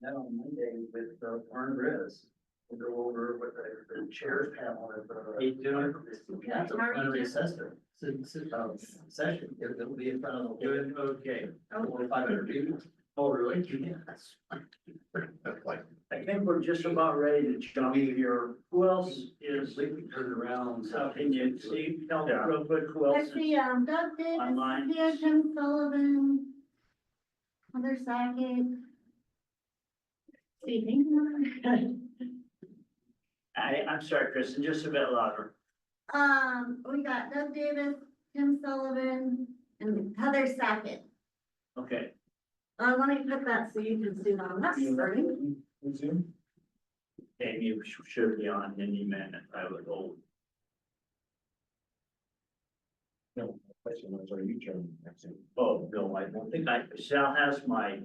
met on Monday with Warren Grizz. We'll go over what the chairs panel is. Hey, doing? That's a plenary assessment. Session, it'll be in front of the. Good, okay. 400 or 500 people. Oh, really? Yes. I think we're just about ready to jump here. Who else is, Turn around. how can you see, tell me real quick, who else I is? see, Doug Davis, online? here, Tim Sullivan, Heather Sackett. Speaking. I'm sorry, Kristen, just a bit louder. We got Doug Davis, Tim Sullivan, and Heather Sackett. Okay. Let me put that so you can see it on that screen. Amy should be on any minute, I would hope. No, question was, are you turning? Oh, no, I don't think Sal has my,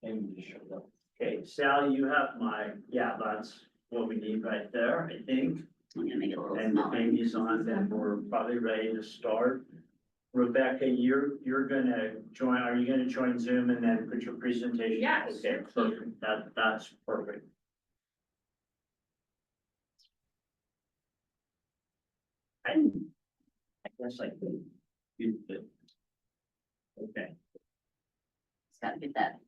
And you showed up. okay, Sal, you have my, yeah, that's what we need right there, I think. I'm gonna make it a little And if smaller. Amy's on, then we're probably ready to start. Rebecca, you're gonna join, are you gonna join Zoom and then put your presentation? Yes. Okay, perfect, that's perfect. I guess I could use it. Okay, Just gotta get that.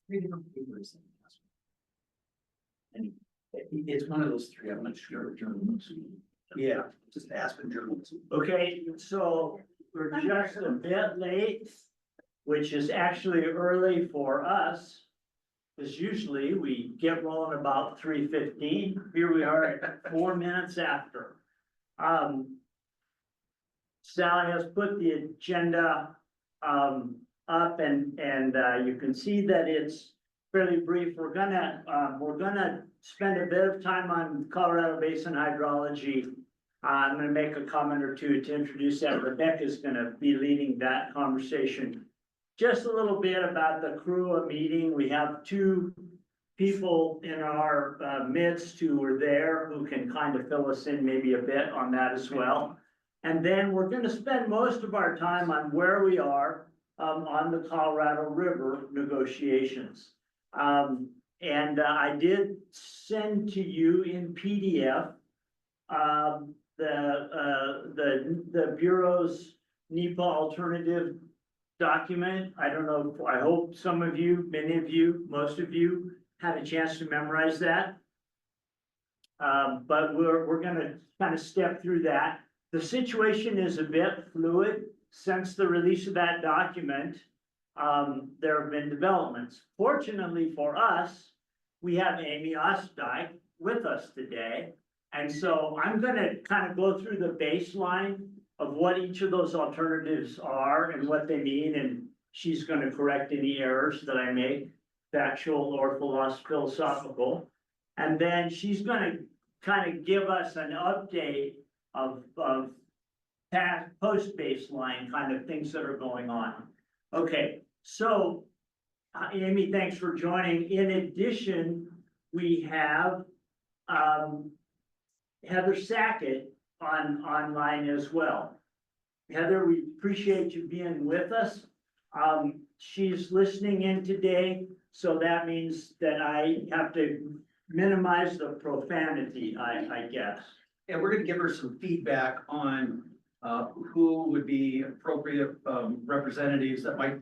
Three different papers. And it's one of those three, I'm not sure journalism. Yeah, just Aspen journalism. okay, so we're just a bit late, which is actually early for us. Because usually we get rolling about 3:15. Here we are at 4 minutes after. Sally has put the agenda up and you can see that it's fairly brief. We're gonna spend a bit of time on Colorado Basin hydrology. I'm gonna make a comment or two to introduce that. Rebecca's gonna be leading that conversation. Just a little bit about the CRUA meeting. We have two people in our midst who were there who can kind of fill us in maybe a bit on that as well. And then we're gonna spend most of our time on where we are on the Colorado River negotiations. And I did send to you in PDF the Bureau's NEPA alternative document. I don't know, I hope some of you, many of you, most of you had a chance to memorize that. But we're gonna kind of step through that. The situation is a bit fluid since the release of that document. There have been developments. Fortunately for us, we have Amy Ostdyke with us today. And so I'm gonna kind of go through the baseline of what each of those alternatives are and what they mean, and she's gonna correct any errors that I make, factual or philosophical. And then she's gonna kind of give us an update of past, post baseline kind of things that are going on. Okay, so Amy, thanks for joining. In addition, we have Heather Sackett online as well. Heather, we appreciate you being with us. She's listening in today, so that means that I have to minimize the profanity, I guess. And we're gonna give her some feedback on who would be appropriate representatives that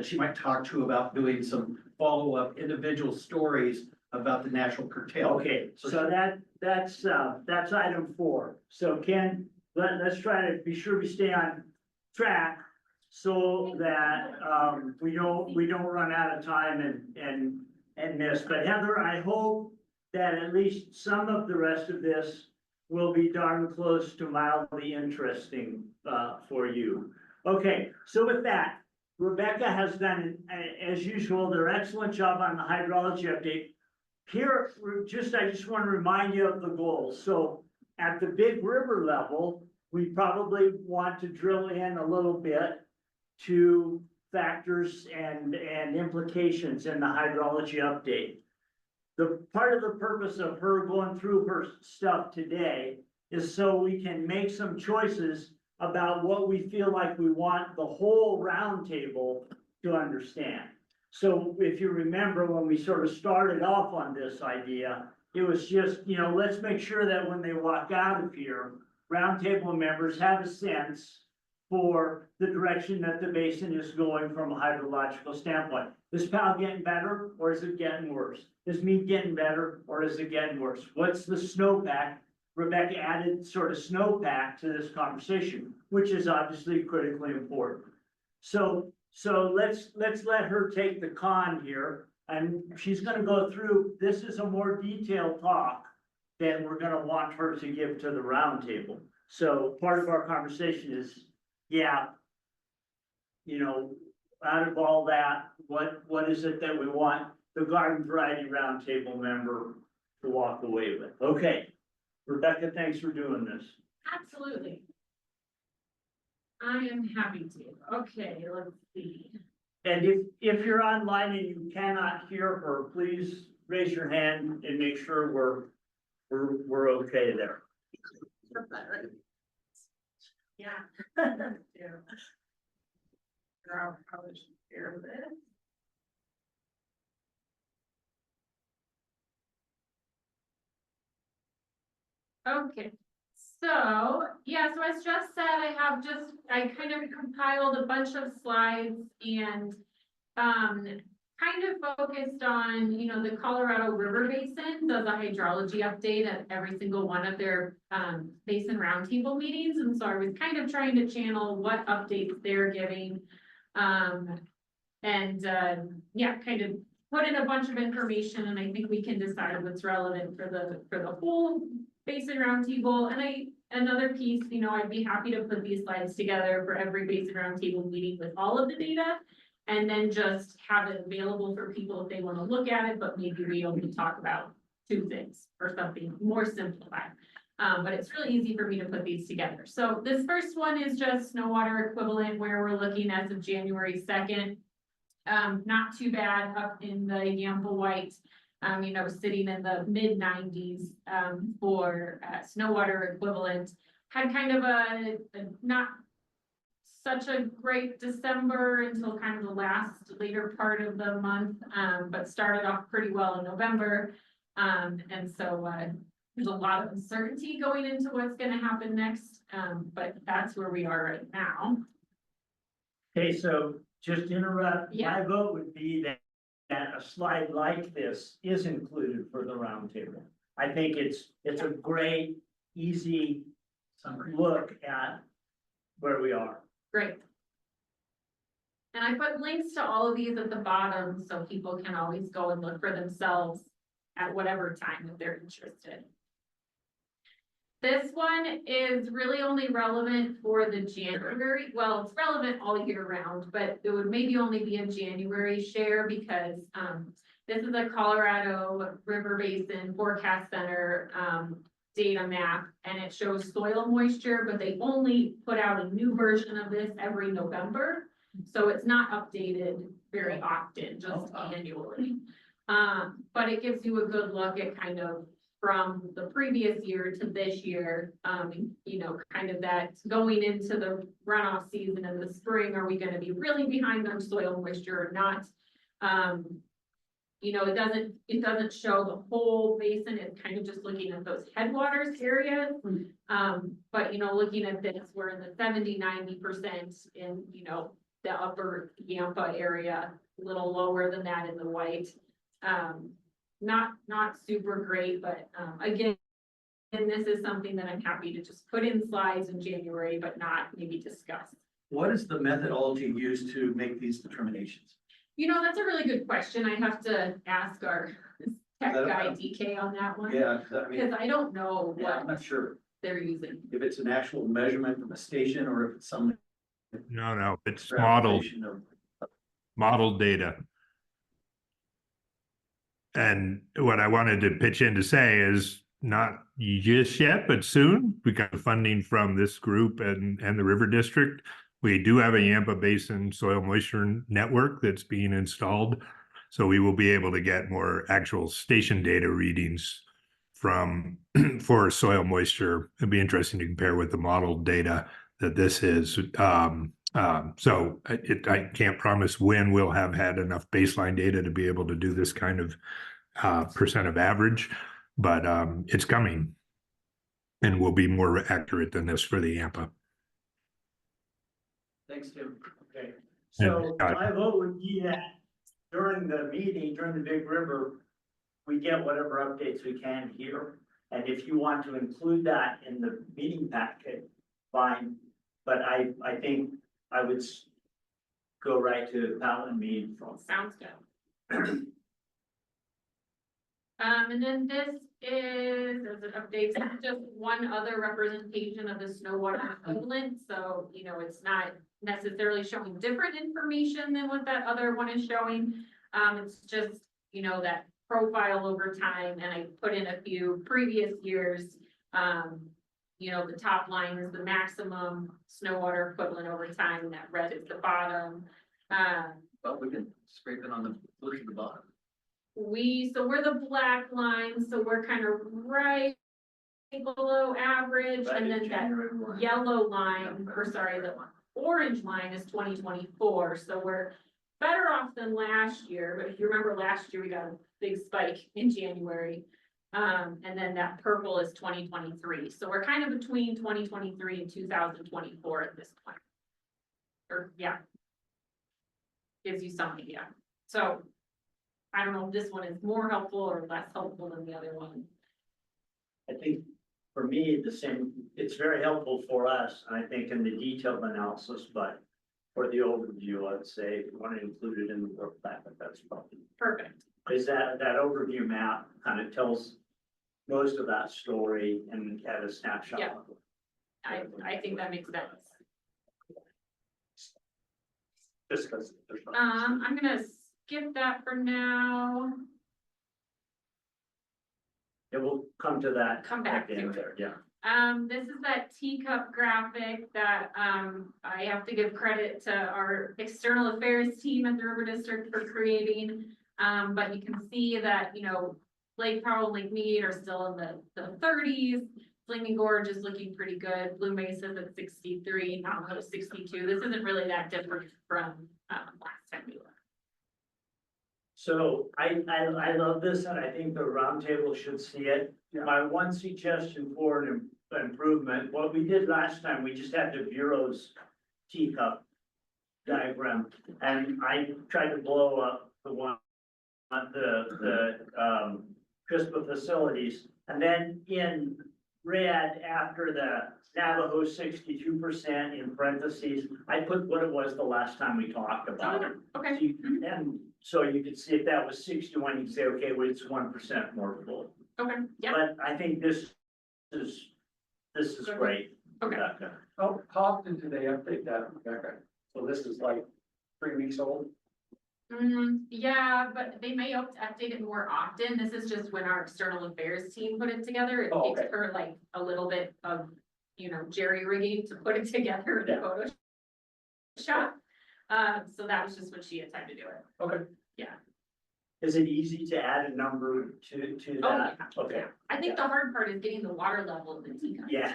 she might talk to about doing some follow-up individual stories about the natural curtailment. Okay, so that's item 4. So Ken, let's try to be sure we stay on track so that we don't run out of time and miss. But Heather, I hope that at least some of the rest of this will be darn close to mildly interesting for you. Okay, so with that, Rebecca has done, as usual, their excellent job on the hydrology update. Here, I just want to remind you of the goals. So at the Big River level, we probably want to drill in a little bit to factors and implications in the hydrology update. The part of the purpose of her going through her stuff today is so we can make some choices about what we feel like we want the whole roundtable to understand. So if you remember, when we sort of started off on this idea, it was just, let's make sure that when they walk out of here, roundtable members have a sense for the direction that the basin is going from a hydrological standpoint. Is PAL getting better or is it getting worse? Is meat getting better or is it getting worse? What's the snowpack? Rebecca added sort of snowpack to this conversation, which is obviously critically important. So let's let her take the con here, and she's gonna go through, this is a more detailed talk than we're gonna want her to give to the roundtable. So part of our conversation is, out of all that, what is it that we want the garden variety roundtable member to walk away with? Okay, Rebecca, thanks for doing this. Absolutely. I am happy to. Okay, let's see. And if you're online and you cannot hear her, please raise your hand and make sure we're okay there. Yeah. I'll probably share this. Okay, so, so as just said, I kind of compiled a bunch of slides and, kind of focused on, the Colorado River Basin does a hydrology update at every single one of their, basin roundtable meetings. And so I was kind of trying to channel what updates they're giving. Kind of put in a bunch of information, and I think we can decide what's relevant for the whole basin roundtable. And another piece, I'd be happy to put these slides together for every basin roundtable meeting with all of the data, and then just have it available for people if they want to look at it, but maybe we only talk about 2 things or something more simplified. But it's really easy for me to put these together. So this first one is just snow water equivalent, where we're looking as of January 2nd. Not too bad up in the Yampa White, sitting in the mid 90s for snow water equivalent. Had kind of a not such a great December until kind of the later part of the month, but started off pretty well in November. And so there's a lot of uncertainty going into what's going to happen next, but that's where we are right now. Okay, so just interrupt. Yeah. My vote would be that a slide like this is included for the roundtable. I think it's a great, easy look at where we are. Great. And I put links to all of these at the bottom so people can always go and look for themselves at whatever time that they're interested. This one is really only relevant for the January. Well, it's relevant all year round, but it would maybe only be a January share because this is a Colorado River Basin Forecast Center data map, and it shows soil moisture, but they only put out a new version of this every November. So it's not updated very often, just annually. But it gives you a good look at kind of from the previous year to this year, kind of that going into the runoff season in the spring, are we going to be really behind on soil moisture or not? It doesn't show the whole basin. It's kind of just looking at those headwaters areas. But looking at this, we're in the 70-90% in the upper Yampa area, a little lower than that in the white. Not super great, but again, and this is something that I'm happy to just put in slides in January, but not maybe discuss. What is the methodology used to make these determinations? That's a really good question. I have to ask our tech guy DK on that one. Yeah, I mean, Because I don't know yeah, I'm what not sure they're using. if it's an actual measurement from a station or if it's some No, it's extrapolation of. model data. And what I wanted to pitch in to say is not just yet, but soon. We got funding from this group and the River District. We do have a Yampa Basin soil moisture network that's being installed. So we will be able to get more actual station data readings from for soil moisture. It'd be interesting to compare with the model data that this is. So I can't promise when we'll have had enough baseline data to be able to do this kind of percent of average, but it's coming and will be more accurate than this for the AMPA. Thanks, Tim. Okay, so And, my vote would be that during the meeting, during the Big River, we get whatever updates we can here. And if you want to include that in the meeting packet, fine. But I think I would go right to Powell and Mead. Sounds good. And then this is, as it updates, just one other representation of the snow water equivalent, so, you know, it's not necessarily showing different information than what that other one is showing. It's just, you know, that profile over time, and I put in a few previous years. You know, the top line is the maximum snow water equivalent over time, and that red is the bottom. Well, we can scrape it on the, look at the bottom. So we're the black line, so we're kind of right below average, and then that yellow line, or sorry, the orange line is 2024, so we're better off than last year. But if you remember last year, we got a big spike in January. And then that purple is 2023, so we're kind of between 2023 and 2024 at this point. Or, yeah. Gives you some idea. So I don't know if this one is more helpful or less helpful than the other one. I think for me, the same, it's very helpful for us, and I think in the detailed analysis, but for the overview, I'd say if you want to include it in the work packet, that's probably. Perfect. Is that overview map kind of tells most of that story and at a snapshot. Yeah. level. I think that makes sense. Just because there's. I'm gonna skip that for now. It will come to that. Come back at the end to there, yeah. This is that teacup graphic that, I have to give credit to our external affairs team at the River District for creating. But you can see that, you know, Lake Powell and Lake Mead are still in the 30s. Flaming Gorge is looking pretty good. Blue Mesa's at 63, Navajo 62. This isn't really that different from, last time we looked. So I love this, and I think the roundtable should see it. My one suggestion for an improvement, what we did last time, we just had the Bureau's teacup diagram, and I tried to blow up the one on the CRISPA facilities, and then in red after the Navajo 62% in parentheses, I put what it was the last time we talked about it. Okay, And so you could see if that was 61, you'd say, okay, well, it's 1% more full. okay, yeah, But I think this is great. okay. How often do they update that, Rebecca? So this is like 3 weeks old? Yeah, but they may update it more often. This is just when our external affairs team put it together. It Oh, takes okay. her like a little bit of, you know, jerry rigging to put it together in Photoshop. So that was just when she had time to do it. Okay. Is it easy to add a number to Oh, that? yeah. Okay, I think the hard part is getting the water level of the teacup. yeah.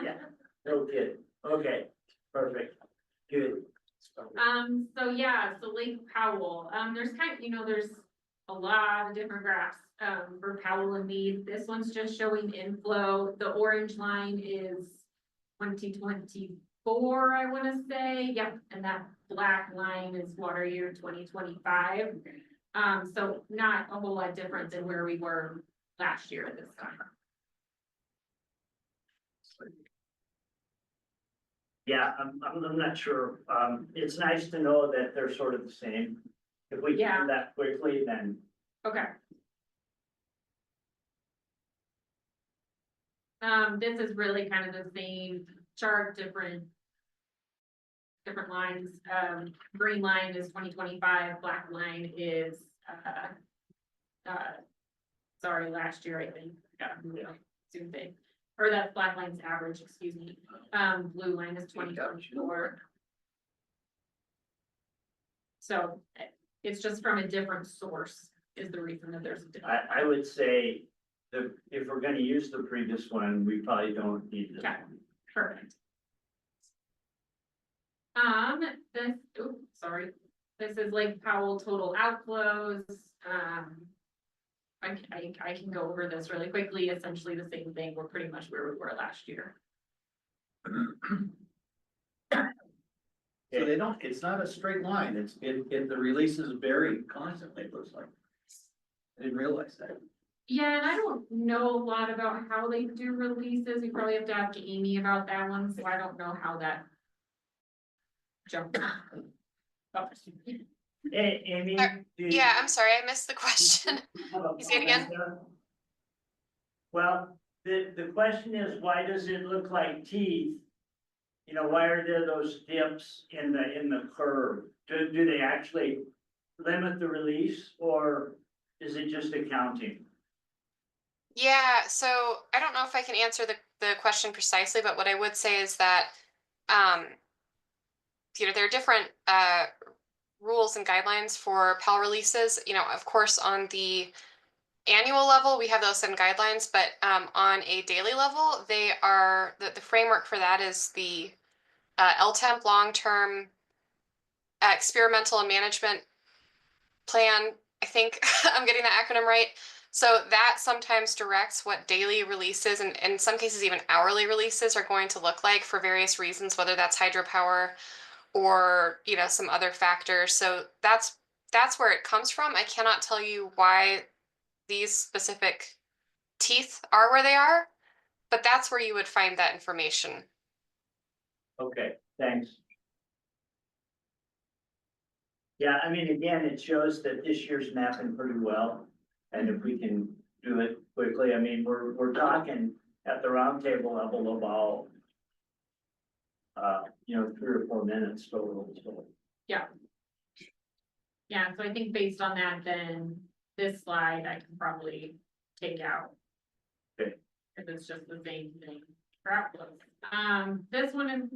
Yeah, no kid. Okay, perfect. Good. So yeah, so Lake Powell, there's kind of, you know, there's a lot of different graphs, for Powell and Mead. This one's just showing inflow. The orange line is 2024, I wanna say, yep, and that black line is water year 2025. So not a whole lot different than where we were last year at this time. Yeah, I'm not sure. It's nice to know that they're sort of the same. If we Yeah. can do that quickly, then Okay. This is really kind of the same chart, different lines. Green line is 2025, black line is, sorry, last year, I think. Got a Zoom thing. Or that black line's average, excuse me. Blue line is 2024. So It's just from a different source is the reason that there's a difference. I would say if we're gonna use the previous one, we probably don't need this. Okay. one. Perfect. Sorry, this is Lake Powell total outflows, I can go over this really quickly, essentially the same thing, we're pretty much where we were last year. So they don't, it's not a straight line, the releases vary constantly, it looks like. I didn't realize that. Yeah, and I don't know a lot about how they do releases, we probably have to ask Amy about that one, so I don't know how that jumped. Oh, Hey, Amy? Yeah, I'm sorry, I missed the question. Say it again. Well, the question is, why does it look like teeth? You know, why are there those dips in the curve? Do they actually limit the release, or is it just accounting? Yeah, so I don't know if I can answer the question precisely, but what I would say is that, there are different rules and guidelines for PAL releases. Of course, on the annual level, we have those same guidelines, but on a daily level, they are the framework for that is the LTEMP long-term experimental and management plan. I think I'm getting the acronym right. So that sometimes directs what daily releases and in some cases even hourly releases are going to look like for various reasons, whether that's hydropower or some other factors. So that's where it comes from. I cannot tell you why these specific teeth are where they are, but that's where you would find that information. Okay, thanks. Yeah, I mean, again, it shows that this year's mapping pretty well, and if we can do it quickly, I mean, we're talking at the roundtable level about 3 or 4 minutes total, so. Yeah, so I think based on that, then this slide I can probably take out. Okay. If it's just the same thing for outflows. This one is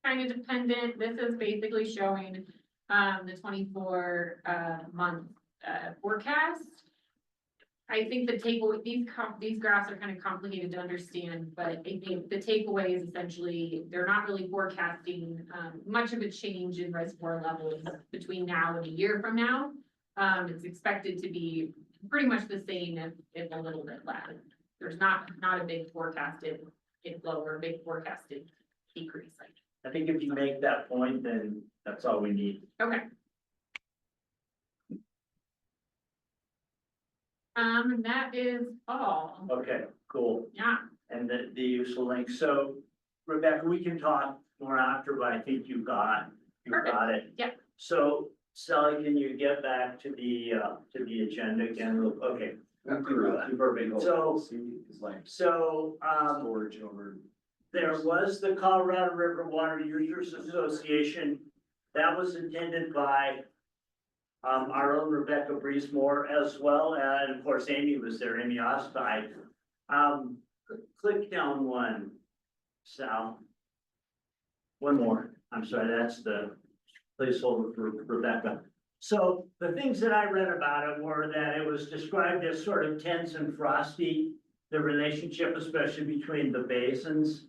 kind of dependent, this is basically showing the 24 month forecast. I think the takeaway, these graphs are kind of complicated to understand, but I think the takeaway is essentially they're not really forecasting much of a change in reservoir levels between now and a year from now. It's expected to be pretty much the same, if a little bit less. There's not a big forecasted inflow or a big forecasted decrease. I think if you make that point, then that's all we need. Okay. And that is all. Okay, cool. Yeah. And the useful link. So Rebecca, we can talk more after, but I think you got it. Yeah. So Sally, can you get back to the agenda again? Okay. Perfect. So, Storage over. there was the Colorado River Water Users Association. That was attended by our own Rebecca Breezemore as well, and of course Amy was there, Amy Ostide. Click down one, Sal. One more, I'm sorry, that's the placeholder for Rebecca. So the things that I read about it were that it was described as sort of tense and frosty, the relationship, especially between the basins.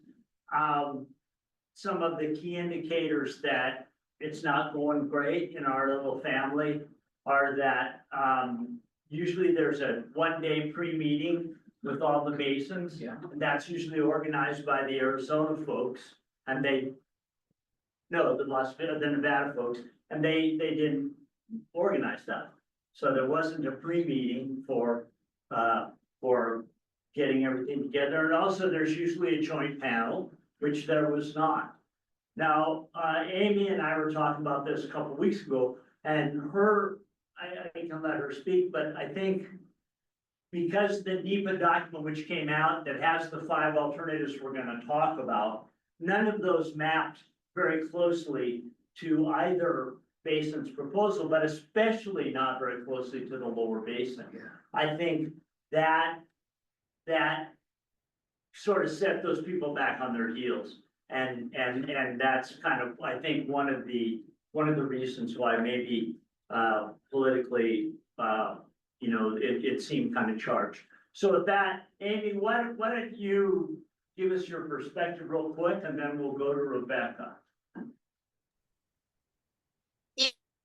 Some of the key indicators that it's not going great in our little family are that usually there's a 1-day pre-meeting with all the basins. Yeah. And that's usually organized by the Arizona folks, and the Nevada folks, and they didn't organize that. So there wasn't a pre-meeting for getting everything together, and also there's usually a joint panel, which there was not. Now, Amy and I were talking about this a couple weeks ago, and I can let her speak, but I think because the NEPA document which came out that has the 5 alternatives we're gonna talk about, none of those mapped very closely to either basin's proposal, but especially not very closely to the lower basin. Yeah. I think that sort of set those people back on their heels. And that's kind of, I think, one of the reasons why maybe politically, it seemed kind of charged. So with that, Amy, why don't you give us your perspective real quick, and then we'll go to Rebecca.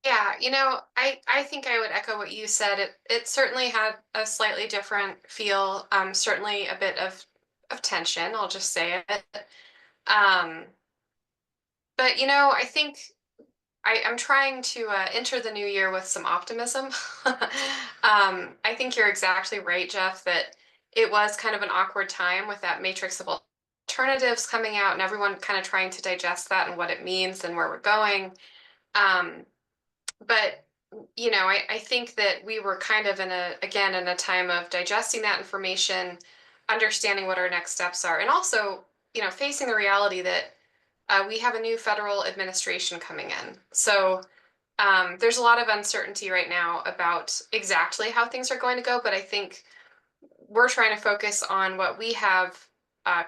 Yeah, I think I would echo what you said. It certainly had a slightly different feel, certainly a bit of tension, I'll just say it. But I think I'm trying to enter the new year with some optimism. I think you're exactly right, Jeff, that it was kind of an awkward time with that matrix of alternatives coming out and everyone kind of trying to digest that and what it means and where we're going. But I think that we were kind of in a time of digesting that information, understanding what our next steps are, and also, facing the reality that we have a new federal administration coming in. So there's a lot of uncertainty right now about exactly how things are going to go, but I think we're trying to focus on what we have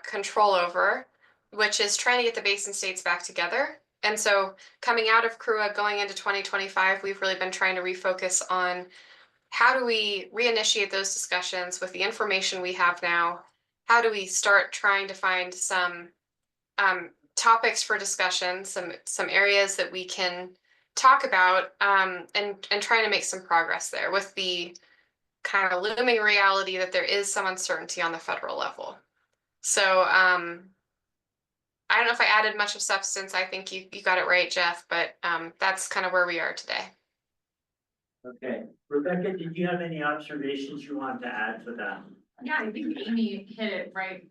control over, which is trying to get the basin states back together. And so coming out of CRUA, going into 2025, we've really been trying to refocus on how do we reinitiate those discussions with the information we have now? How do we start trying to find some topics for discussion, some areas that we can talk about, and trying to make some progress there with the kind of looming reality that there is some uncertainty on the federal level. So I don't know if I added much of substance. I think you got it right, Jeff, but that's kind of where we are today. Okay, Rebecca, did you have any observations you wanted to add to that? Yeah, I think Amy hit it right,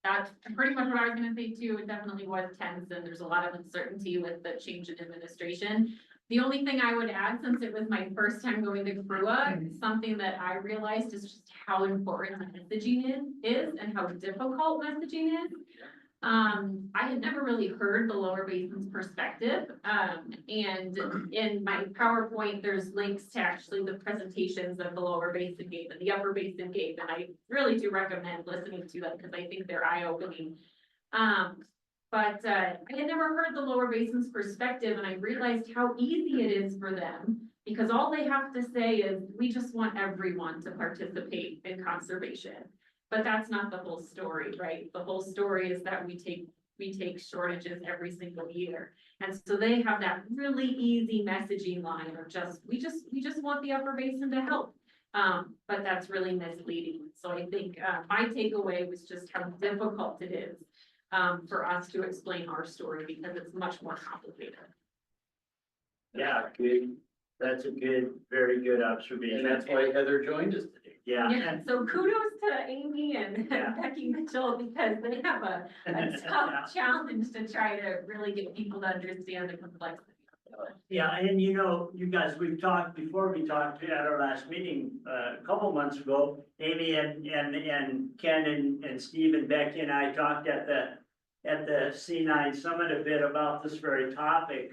that's pretty much what I was gonna say too. It definitely was tense and there's a lot of uncertainty with the change in administration. The only thing I would add, since it was my first time going to CRUA, something that I realized is just how important messaging is and how difficult messaging is. I had never really heard the lower basin's perspective. And in my PowerPoint, there's links to actually the presentations that the lower basin gave and the upper basin gave. And I really do recommend listening to them because I think they're eye-opening. But I had never heard the lower basin's perspective, and I realized how easy it is for them because all they have to say is, we just want everyone to participate in conservation. But that's not the whole story, right? The whole story is that we take shortages every single year. And so they have that really easy messaging line of we just want the upper basin to help. But that's really misleading. So I think my takeaway was just how difficult it is for us to explain our story because it's much more complicated. Yeah, good. That's a very good observation. And that's why Heather joined us today. Yeah. So kudos to Amy and Becky Mitchell because they have a tough challenge to try to really get people to understand the complexity. Yeah, and you guys, we've talked before. We talked at our last meeting a couple months ago. Amy and Ken and Steve and Becky and I talked at the C9 Summit a bit about this very topic.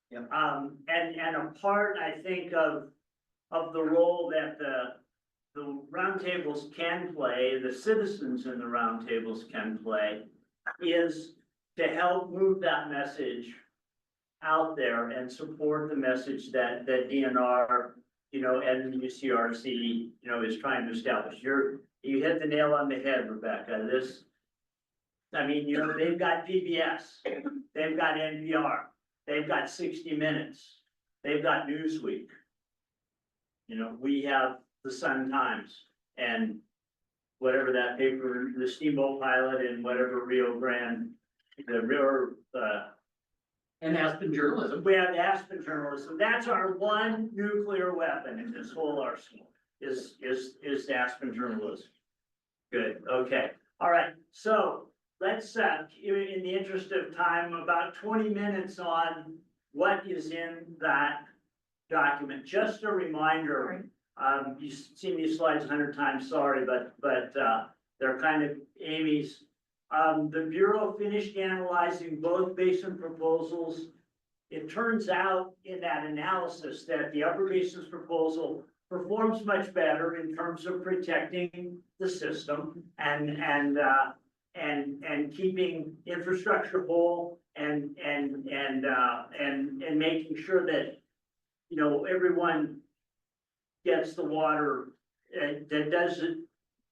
Yep. And a part, I think, of the role that the roundtables can play, the citizens in the roundtables can play, is to help move that message out there and support the message that DNR, and UCRC, is trying to establish. You hit the nail on the head, Rebecca. They've got PBS, they've got NPR, they've got 60 Minutes, they've got Newsweek. We have the Sun Times and whatever that paper, the Steamboat Pilot and whatever Rio Grande, And Aspen Journalism. we have Aspen Journalism. That's our one nuclear weapon in this whole arsenal is Aspen Journalism. Good, okay. All right, so let's, in the interest of time, about 20 minutes on what is in that document. Just a reminder, you've seen these slides 100 times, sorry, but they're kind of Amy's. The Bureau finished analyzing both basin proposals. It turns out in that analysis that the upper basin's proposal performs much better in terms of protecting the system and keeping infrastructure whole and making sure that everyone gets the water, that doesn't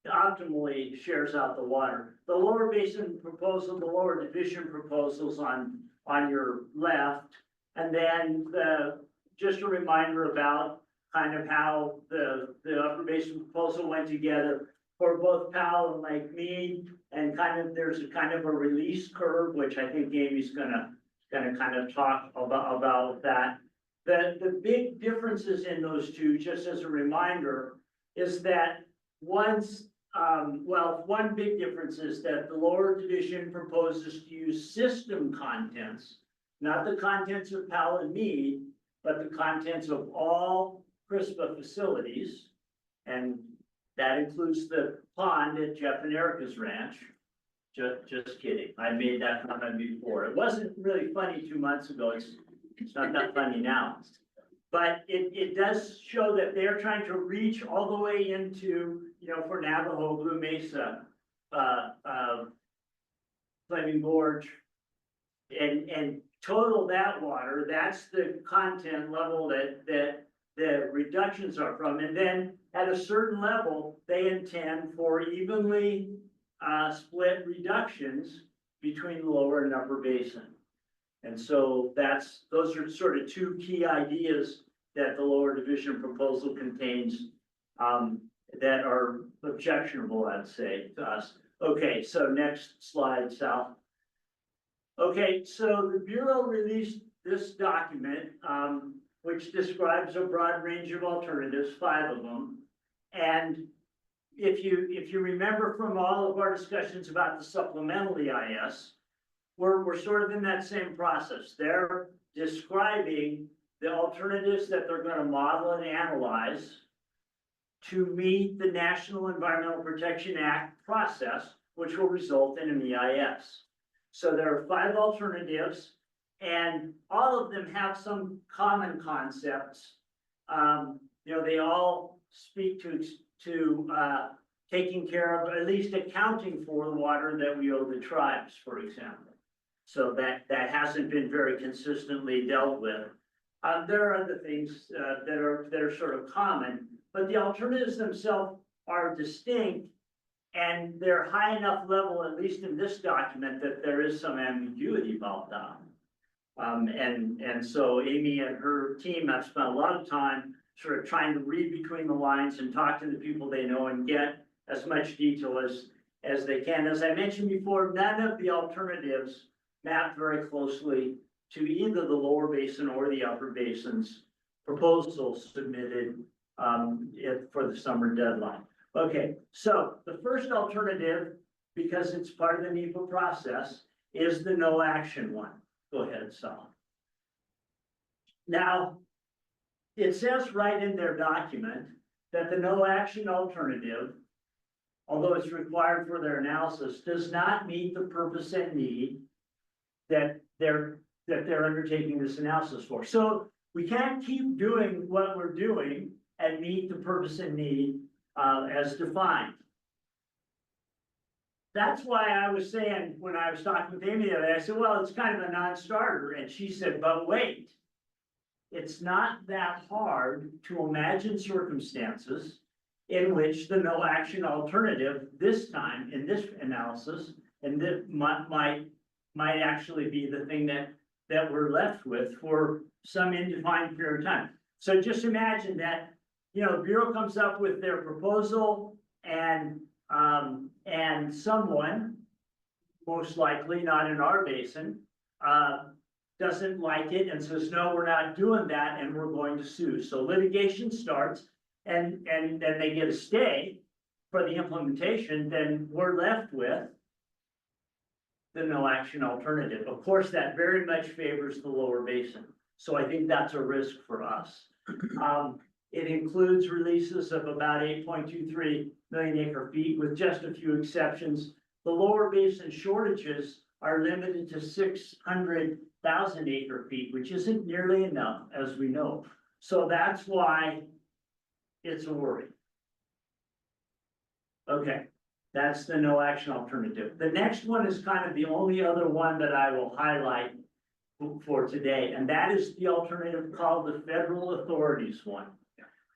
optimally shares out the water. The lower basin proposal, the lower division proposals on your left. And then just a reminder about kind of how the upper basin proposal went together for both Powell and Lake Mead. And there's a kind of a release curve, which I think Amy's gonna kind of talk about that. The big differences in those two, just as a reminder, is that one big difference is that the lower division proposes to use system contents, not the contents of Powell and Mead, but the contents of all CRISPA facilities. And that includes the pond at Jeff and Erica's ranch. Just kidding. I made that comment before. It wasn't really funny 2 months ago. It's not that funny now. But it does show that they're trying to reach all the way into, for Navajo, Blue Mesa, Flaming Gorge, and total that water, that's the content level that the reductions are from. And then at a certain level, they intend for evenly split reductions between the lower and upper basin. And so those are sort of two key ideas that the lower division proposal contains that are objectionable, I'd say, to us. Okay, so next slide, Sal. Okay, so the Bureau released this document, which describes a broad range of alternatives, 5 of them. And if you remember from all of our discussions about the supplemental EIS, we're sort of in that same process. They're describing the alternatives that they're going to model and analyze to meet the National Environmental Protection Act process, which will result in an EIS. So there are 5 alternatives, and all of them have some common concepts. They all speak to taking care of, at least accounting for the water that we owe the tribes, for example. So that hasn't been very consistently dealt with. There are other things that are sort of common, but the alternatives themselves are distinct, and they're high enough level, at least in this document, that there is some ambiguity about them. And so Amy and her team have spent a lot of time sort of trying to read between the lines and talk to the people they know and get as much detail as they can. As I mentioned before, none of the alternatives map very closely to either the lower basin or the upper basin's proposals submitted for the summer deadline. Okay, so the first alternative, because it's part of the NEPA process, is the no action one. Go ahead, Sal. Now, it says right in their document that the no action alternative, although it's required for their analysis, does not meet the purpose and need that they're undertaking this analysis for. So we can't keep doing what we're doing and meet the purpose and need as defined. That's why I was saying, when I was talking with Amy the other day, I said, well, it's kind of a non-starter. And she said, but wait, it's not that hard to imagine circumstances in which the no action alternative this time in this analysis, and that might actually be the thing that we're left with for some indefined period of time. So just imagine that, the Bureau comes up with their proposal, and someone, most likely not in our basin, doesn't like it and says, no, we're not doing that, and we're going to sue. So litigation starts, and then they get a stay for the implementation. Then we're left with the no action alternative. Of course, that very much favors the lower basin. So I think that's a risk for us. It includes releases of about 8.23 million acre feet with just a few exceptions. The lower basin shortages are limited to 600,000 acre feet, which isn't nearly enough, as we know. So that's why it's a worry. Okay, that's the no action alternative. The next one is kind of the only other one that I will highlight. for today, and that is the alternative called the Federal Authorities one.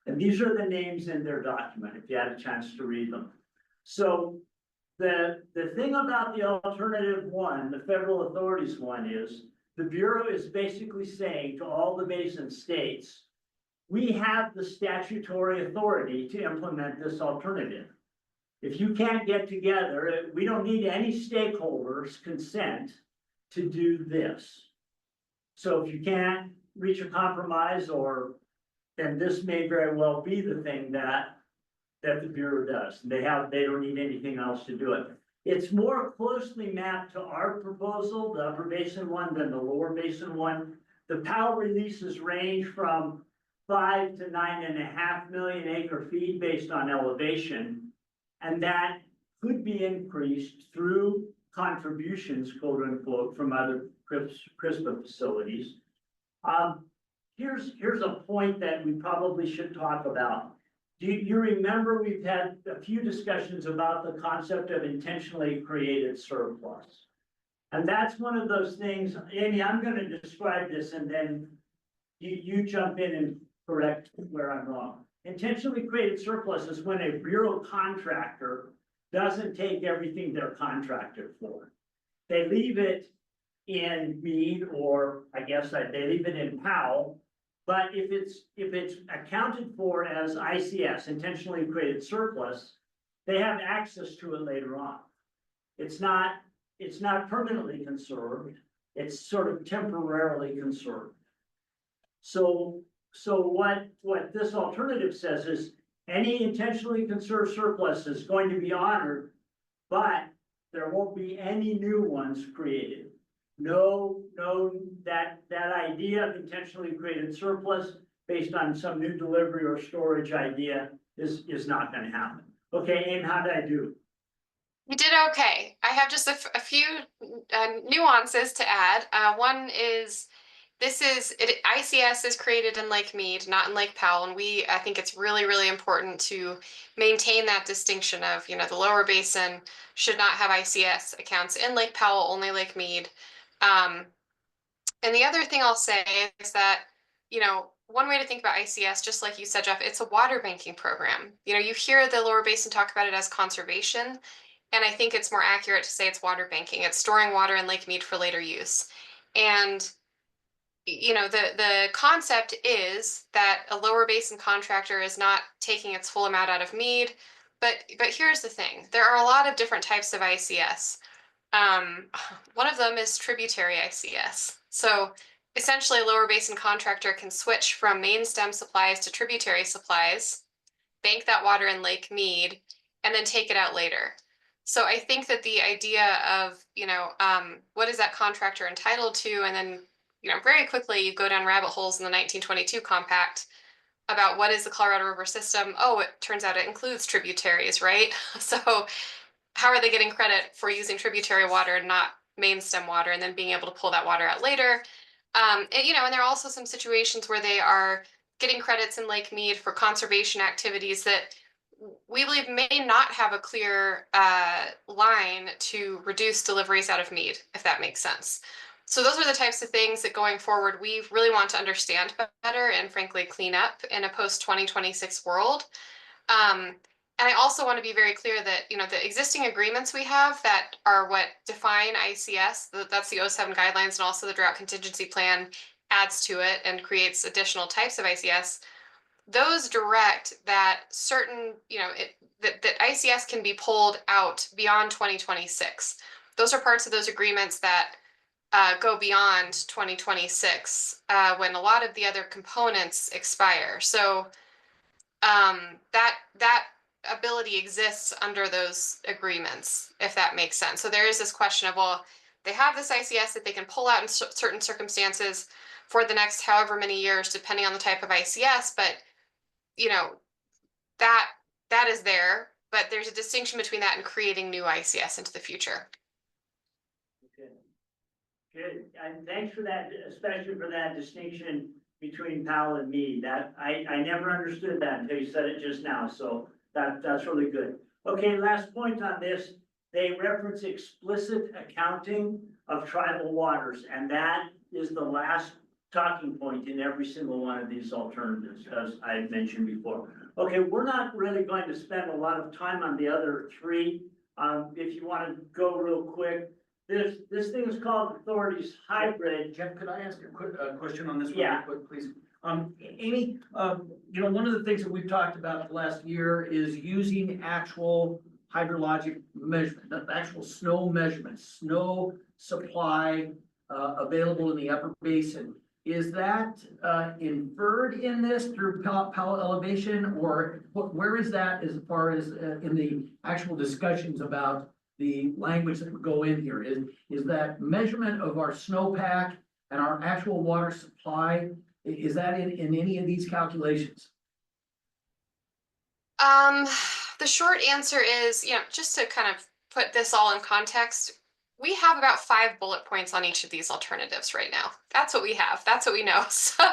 And these are the names in their document, if you had a chance to read them. So the thing about the alternative one, the Federal Authorities one, is the Bureau is basically saying to all the basin states, we have the statutory authority to implement this alternative. If you can't get together, we don't need any stakeholders' consent to do this. So if you can't reach a compromise, or then this may very well be the thing that the Bureau does. They don't need anything else to do it. It's more closely mapped to our proposal, the upper basin one, than the lower basin one. The power releases range from 5 to 9.5 million acre feet based on elevation. And that could be increased through contributions, quote unquote, from other CRISPA facilities. Here's a point that we probably should talk about. Do you remember we've had a few discussions about the concept of intentionally created surplus? And that's one of those things, Amy, I'm going to describe this and then you jump in and correct where I'm wrong. Intentionally created surplus is when a Bureau contractor doesn't take everything they're contracted for. They leave it in Meade, or I guess they leave it in Powell. But if it's accounted for as ICS, intentionally created surplus, they have access to it later on. It's not permanently conserved. It's sort of temporarily conserved. So what this alternative says is any intentionally conserved surplus is going to be honored, but there won't be any new ones created. No, that idea of intentionally created surplus based on some new delivery or storage idea is not going to happen. Okay, Aim, how did I do? You did okay. I have just a few nuances to add. One is ICS is created in Lake Mead, not in Lake Powell, and I think it's really, really important to maintain that distinction of, the lower basin should not have ICS accounts in Lake Powell, only Lake Mead. And the other thing I'll say is that, one way to think about ICS, just like you said, Jeff, it's a water banking program. You hear the lower basin talk about it as conservation, and I think it's more accurate to say it's water banking. It's storing water in Lake Mead for later use. And the concept is that a lower basin contractor is not taking its full amount out of Mead, but here's the thing. There are a lot of different types of ICS. One of them is tributary ICS. So essentially a lower basin contractor can switch from main stem supplies to tributary supplies, bank that water in Lake Mead, and then take it out later. So I think that the idea of, what is that contractor entitled to? And then, very quickly you go down rabbit holes in the 1922 compact about what is the Colorado River system. Oh, it turns out it includes tributaries, right? So how are they getting credit for using tributary water and not main stem water, and then being able to pull that water out later? And there are also some situations where they are getting credits in Lake Mead for conservation activities that we believe may not have a clear line to reduce deliveries out of Mead, if that makes sense. So those are the types of things that going forward we really want to understand better and frankly clean up in a post-2026 world. And I also want to be very clear that, the existing agreements we have that are what define ICS, that's the 07 guidelines, and also the drought contingency plan adds to it and creates additional types of ICS. Those direct that certain, that ICS can be pulled out beyond 2026. Those are parts of those agreements that go beyond 2026 when a lot of the other components expire. So that ability exists under those agreements, if that makes sense. So there is this question of, well, they have this ICS that they can pull out in certain circumstances for the next however many years, depending on the type of ICS, but that is there, but there's a distinction between that and creating new ICS into the future. Okay. Good, and thanks for that, especially for that distinction between Powell and Mead. That I never understood that until you said it just now, so that's really good. Okay, last point on this, they reference explicit accounting of tribal waters, and that is the last talking point in every single one of these alternatives, as I had mentioned before. Okay, we're not really going to spend a lot of time on the other three. If you want to go real quick, this thing is called authorities hybrid. Jeff, could I ask a quick, question on this one? Yeah. Real quick, please? Amy, you know, one of the things that we've talked about the last year is using actual hydrologic measurement, the actual snow measurements, snow supply, available in the upper basin. Is that, inferred in this through Powell elevation, or where is that as far as, in the actual discussions about the language that would go in here? Is that measurement of our snowpack and our actual water supply, is that in any of these calculations? The short answer is, just to kind of put this all in context, we have about 5 bullet points on each of these alternatives right now. That's what we have. That's what we know. So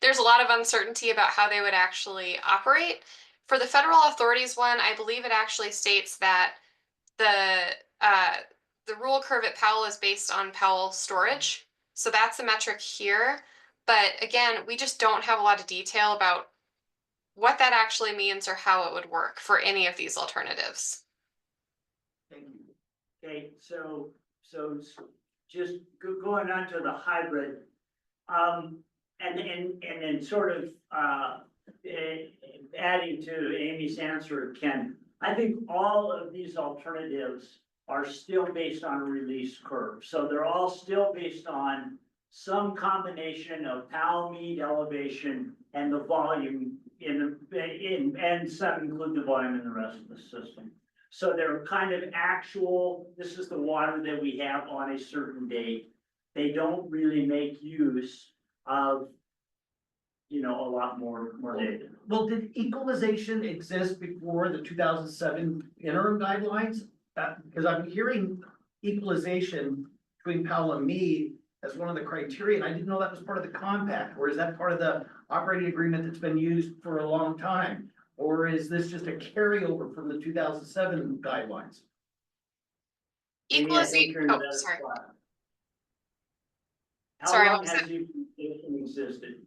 there's a lot of uncertainty about how they would actually operate. For the federal authorities one, I believe it actually states that the rule curve at Powell is based on Powell storage. So that's the metric here. But again, we just don't have a lot of detail about what that actually means or how it would work for any of these alternatives. Thank you. Okay, so just going on to the hybrid, and then sort of, adding to Amy's answer, Ken, I think all of these alternatives are still based on a release curve. So they're all still based on some combination of Powell mean elevation and the volume and some include the volume in the rest of the system. So they're kind of actual, this is the water that we have on a certain date. They don't really make use of, a lot more data. Well, did equalization exist before the 2007 interim guidelines? Because I'm hearing equalization between Powell and Meade as one of the criteria, and I didn't know that was part of the compact, or is that part of the operating agreement that's been used for a long time? Or is this just a carryover from the 2007 guidelines? Amy, I think Equalization. you're in a Oh, better sorry. spot. Sorry, How what long was has equalization existed?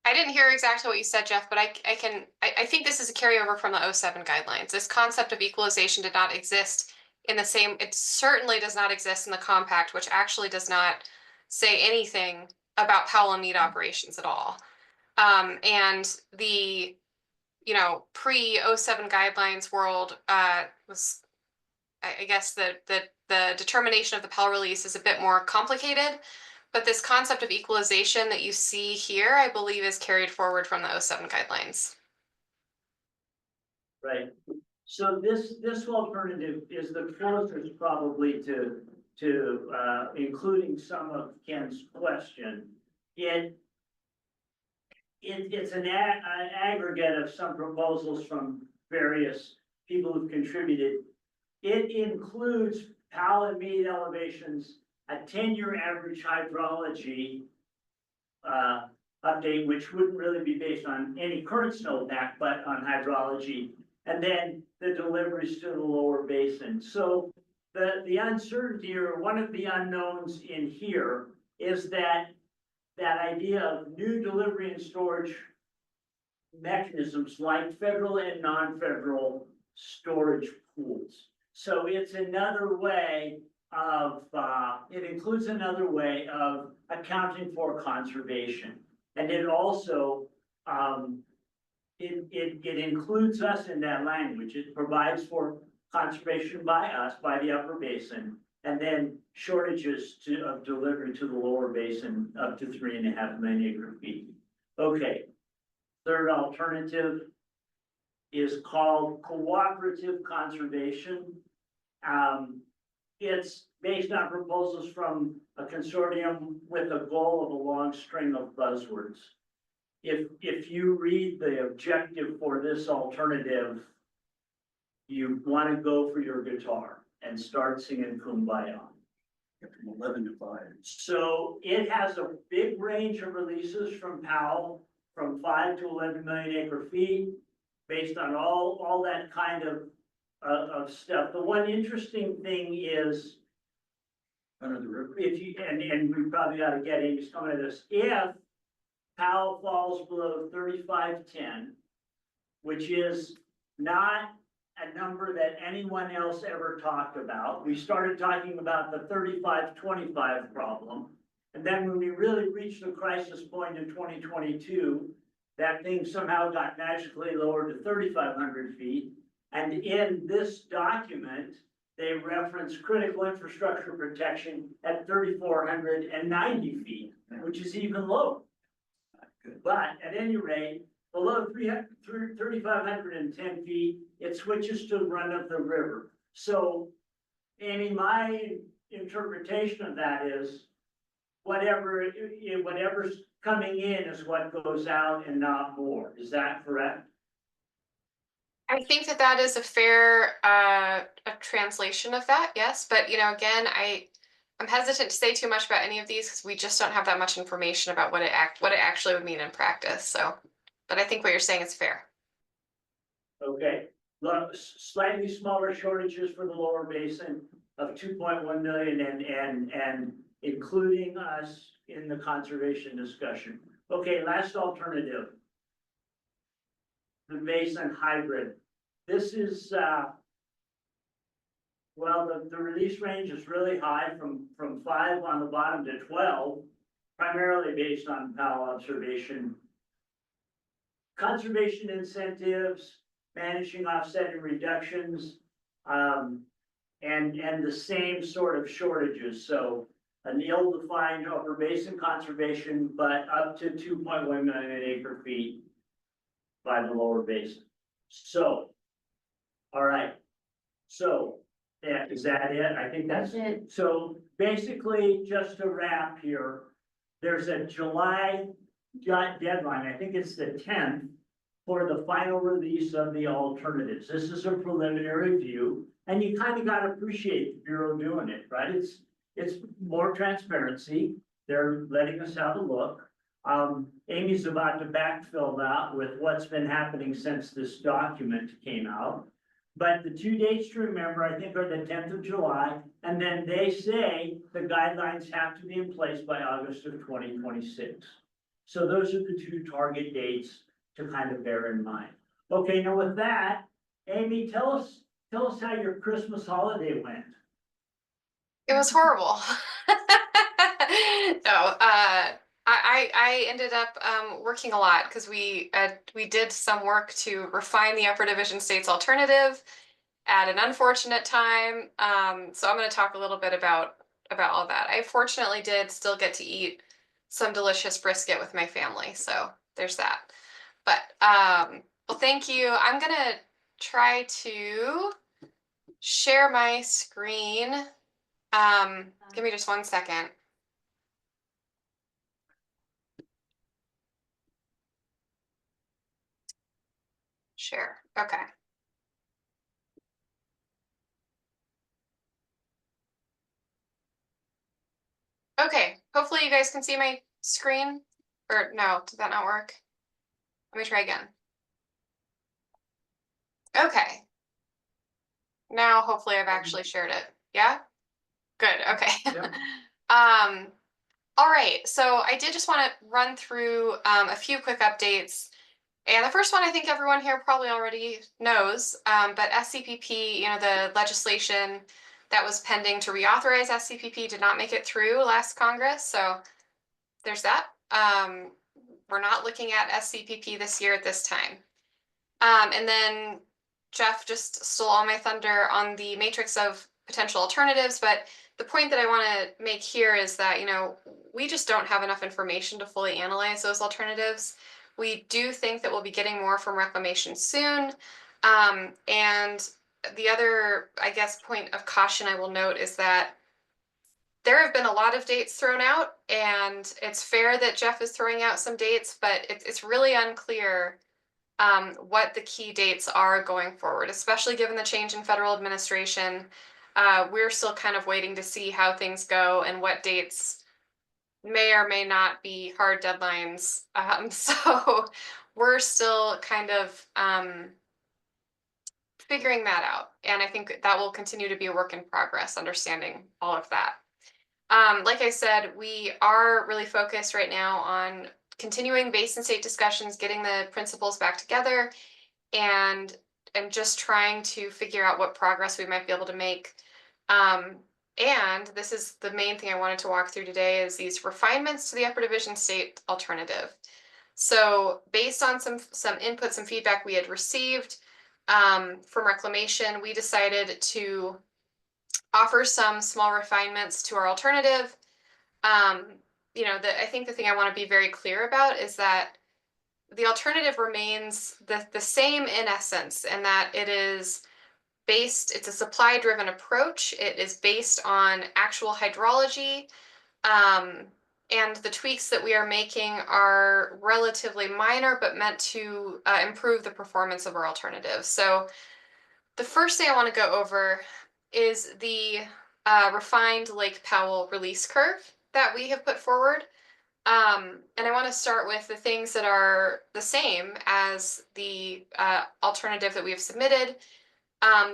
I didn't hear exactly what you said, Jeff, but I think this is a carryover from the 07 guidelines. This concept of equalization did not exist in the same, it certainly does not exist in the compact, which actually does not say anything about Powell and Meade operations at all. And the, pre-07 guidelines world was, I guess the determination of the Powell release is a bit more complicated. But this concept of equalization that you see here, I believe, is carried forward from the 07 guidelines. Right. So this alternative is the closest probably to including some of Ken's question. It's an aggregate of some proposals from various people who've contributed. It includes Powell and Meade elevations, a 10-year average hydrology update, which wouldn't really be based on any current snowpack, but on hydrology, and then the deliveries to the lower basin. So the uncertainty, or one of the unknowns in here, is that idea of new delivery and storage mechanisms like federal and non-federal storage pools. So it's another way of, it includes another way of accounting for conservation. And it also, it includes us in that language. It provides for conservation by us, by the upper basin, and then shortages of delivery to the lower basin up to 3.5 million acre feet. Okay, third alternative is called cooperative conservation. It's based on proposals from a consortium with a goal of a long string of buzzwords. If you read the objective for this alternative, you want to go for your guitar and start singing Kumbaya. From 11 to 5. So it has a big range of releases from Powell, from 5 to 11 million acre feet, based on all that kind of stuff. The one interesting thing is Under the river. if you, and we probably ought to get Amy's comment to this, if Powell falls below 3510, which is not a number that anyone else ever talked about. We started talking about the 3525 problem. And then when we really reached the crisis point in 2022, that thing somehow got magically lowered to 3,500 feet. And in this document, they reference critical infrastructure protection at 3,490 feet, which is even lower. But at any rate, below 3,510 feet, it switches to run of the river. So, Amy, my interpretation of that is whatever's coming in is what goes out and not more. Is that correct? I think that that is a fair a translation of that, yes. But again, I'm hesitant to say too much about any of these because we just don't have that much information about what it actually would mean in practice. So, but I think what you're saying is fair. Okay, slightly smaller shortages for the lower basin of 2.1 million and including us in the conservation discussion. Okay, last alternative. The basin hybrid. This is, well, the release range is really high from 5 on the bottom to 12, primarily based on Powell observation. Conservation incentives, managing offsetting reductions, and the same sort of shortages. So an ill-defined upper basin conservation, but up to 2.1 million acre feet by the lower basin. So, all right. So, yeah, is that it? I think that's it. So basically, just to wrap here, there's a July deadline. I think it's the 10th for the final release of the alternatives. This is a preliminary view, and you kind of got to appreciate the Bureau doing it, right? It's more transparency. They're letting us have a look. Amy's about to backfill that with what's been happening since this document came out. But the 2 dates to remember, I think, are the 10th of July, and then they say the guidelines have to be in place by August of 2026. So those are the 2 target dates to kind of bear in mind. Okay, now with that, Amy, tell us how your Christmas holiday went. It was horrible. No, I ended up working a lot because we did some work to refine the Upper Division States alternative at an unfortunate time. So I'm going to talk a little bit about all that. I fortunately did still get to eat some delicious brisket with my family, so there's that. But well, thank you. I'm going to try to share my screen. Give me just 1 second. Share. Okay. Okay. Hopefully you guys can see my screen. Or no, did that not work? Let me try again. Okay. Now hopefully I've actually shared it. Yeah? Good. Okay. Yep. All right. So I did just want to run through a few quick updates. And the first one I think everyone here probably already knows, but SCPP, the legislation that was pending to reauthorize SCPP did not make it through last Congress. So there's that. We're not looking at SCPP this year at this time. And then Jeff just stole all my thunder on the matrix of potential alternatives, but the point that I want to make here is that, we just don't have enough information to fully analyze those alternatives. We do think that we'll be getting more from reclamation soon. And the other, I guess, point of caution I will note is that there have been a lot of dates thrown out, and it's fair that Jeff is throwing out some dates, but it's really unclear what the key dates are going forward, especially given the change in federal administration. We're still kind of waiting to see how things go and what dates may or may not be hard deadlines. So we're still kind of figuring that out. And I think that will continue to be a work in progress, understanding all of that. Like I said, we are really focused right now on continuing basin state discussions, getting the principals back together, and just trying to figure out what progress we might be able to make. And this is the main thing I wanted to walk through today is these refinements to the upper division state alternative. So based on some input, some feedback we had received from reclamation, we decided to offer some small refinements to our alternative. I think the thing I want to be very clear about is that the alternative remains the same in essence, and that it's a supply-driven approach. It is based on actual hydrology, and the tweaks that we are making are relatively minor, but meant to improve the performance of our alternative. So the first thing I want to go over is the refined Lake Powell release curve that we have put forward. And I want to start with the things that are the same as the alternative that we have submitted,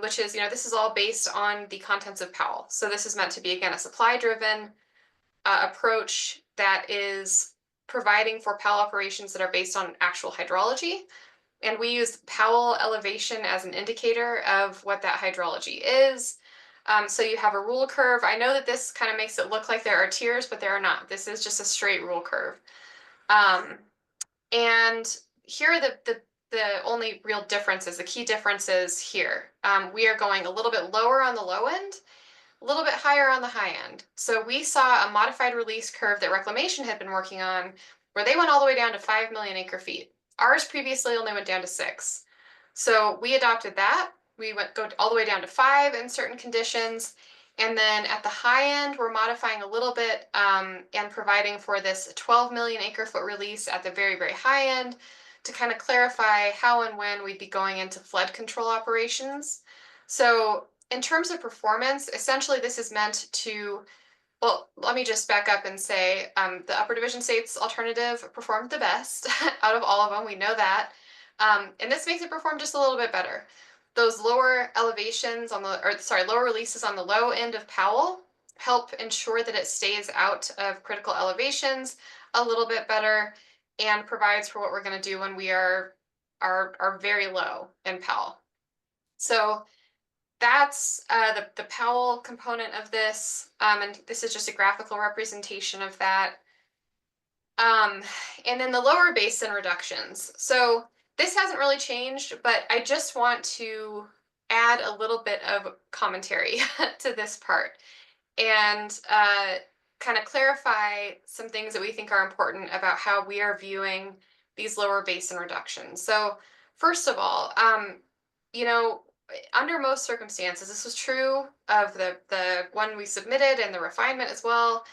which is, this is all based on the contents of Powell. So this is meant to be, again, a supply-driven approach that is providing for Powell operations that are based on actual hydrology. And we use Powell elevation as an indicator of what that hydrology is. So you have a rule curve. I know that this kind of makes it look like there are tiers, but there are not. This is just a straight rule curve. And here are the only real differences, the key differences here. We are going a little bit lower on the low end, a little bit higher on the high end. So we saw a modified release curve that Reclamation had been working on, where they went all the way down to 5 million acre feet. Ours previously only went down to 6. So we adopted that. We go all the way down to 5 in certain conditions. And then at the high end, we're modifying a little bit and providing for this 12 million acre foot release at the very, very high end to kind of clarify how and when we'd be going into flood control operations. So in terms of performance, essentially this is meant to, well, let me just back up and say the upper division states alternative performed the best out of all of them. We know that. And this makes it perform just a little bit better. Those lower elevations lower releases on the low end of Powell help ensure that it stays out of critical elevations a little bit better and provides for what we're going to do when we are very low in Powell. So that's the Powell component of this, and this is just a graphical representation of that. And then the lower basin reductions. So this hasn't really changed, but I just want to add a little bit of commentary to this part and kind of clarify some things that we think are important about how we are viewing these lower basin reductions. So first of all, under most circumstances, this was true of the one we submitted and the refinement as well.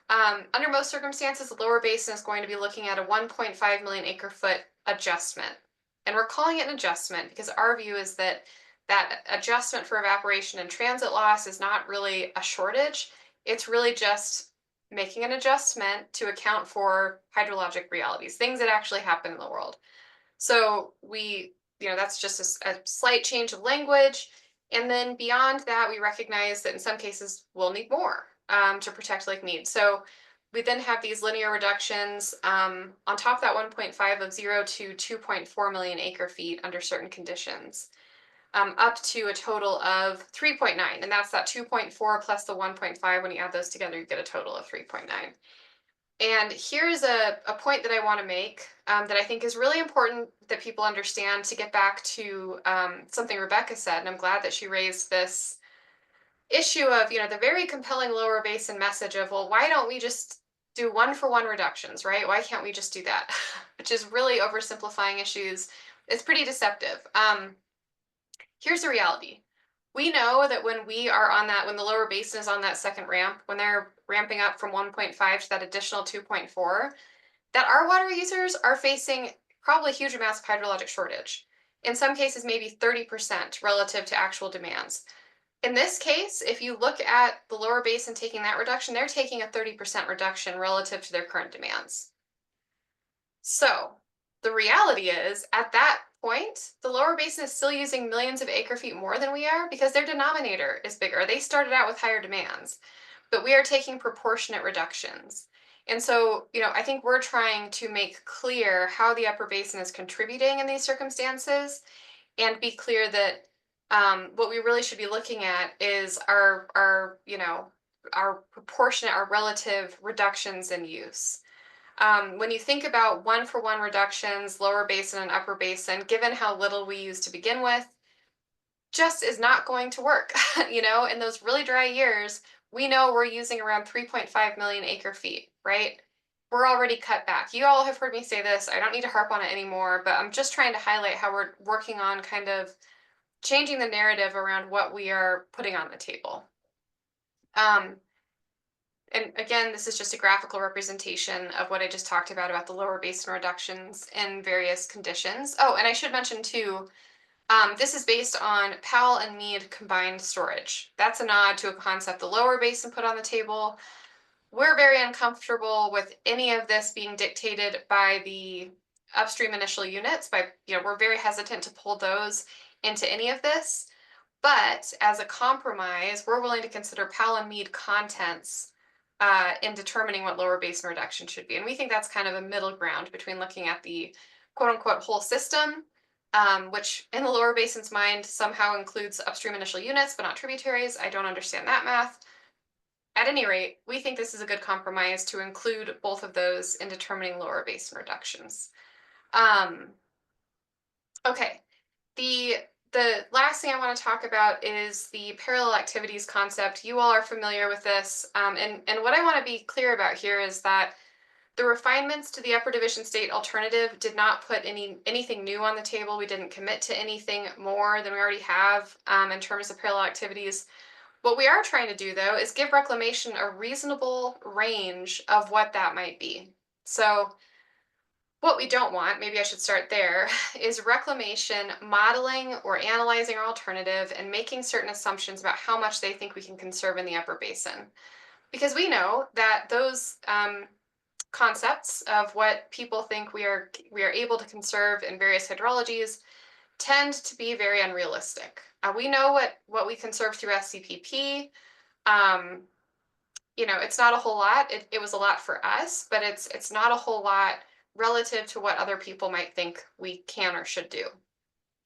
Under most circumstances, the lower basin is going to be looking at a 1.5 million acre foot adjustment. And we're calling it an adjustment because our view is that adjustment for evaporation and transit loss is not really a shortage. It's really just making an adjustment to account for hydrologic realities, things that actually happen in the world. So that's just a slight change of language. And then beyond that, we recognize that in some cases we'll need more to protect Lake Mead. So we then have these linear reductions on top of that 1.5 of 0 to 2.4 million acre feet under certain conditions, up to a total of 3.9. And that's that 2.4 plus the 1.5. When you add those together, you get a total of 3.9. And here's a point that I want to make that I think is really important that people understand to get back to something Rebecca said. And I'm glad that she raised this issue of, the very compelling lower basin message of, well, why don't we just do 1-for-1 reductions, right? Why can't we just do that? Which is really oversimplifying issues. It's pretty deceptive. Here's the reality. We know that when the lower basin is on that second ramp, when they're ramping up from 1.5 to that additional 2.4, that our water users are facing probably huge amounts of hydrologic shortage. In some cases, maybe 30% relative to actual demands. In this case, if you look at the lower basin taking that reduction, they're taking a 30% reduction relative to their current demands. So the reality is, at that point, the lower basin is still using millions of acre feet more than we are because their denominator is bigger. They started out with higher demands. but we are taking proportionate reductions. And so, I think we're trying to make clear how the upper basin is contributing in these circumstances and be clear that what we really should be looking at is our proportionate, our relative reductions in use. When you think about 1-for-1 reductions, lower basin and upper basin, given how little we use to begin with, just is not going to work. In those really dry years, we know we're using around 3.5 million acre feet, right? We're already cut back. You all have heard me say this. I don't need to harp on it anymore, but I'm just trying to highlight how we're working on kind of changing the narrative around what we are putting on the table. And again, this is just a graphical representation of what I just talked about the lower basin reductions in various conditions. Oh, and I should mention too, this is based on Powell and Mead combined storage. That's a nod to a concept the lower basin put on the table. We're very uncomfortable with any of this being dictated by the upstream initial units. We're very hesitant to pull those into any of this. But as a compromise, we're willing to consider Powell and Mead contents in determining what lower basin reduction should be. And we think that's kind of a middle ground between looking at the quote unquote whole system, which in the lower basin's mind somehow includes upstream initial units, but not tributaries. I don't understand that math. At any rate, we think this is a good compromise to include both of those in determining lower basin reductions. Okay, the last thing I want to talk about is the parallel activities concept. You all are familiar with this, and what I want to be clear about here is that the refinements to the upper division state alternative did not put anything new on the table. We didn't commit to anything more than we already have in terms of parallel activities. What we are trying to do, though, is give reclamation a reasonable range of what that might be. So what we don't want, maybe I should start there, is reclamation modeling or analyzing our alternative and making certain assumptions about how much they think we can conserve in the upper basin. Because we know that those concepts of what people think we are able to conserve in various hydrologies tend to be very unrealistic. We know what we conserve through SCPP. It's not a whole lot. It was a lot for us, but it's not a whole lot relative to what other people might think we can or should do.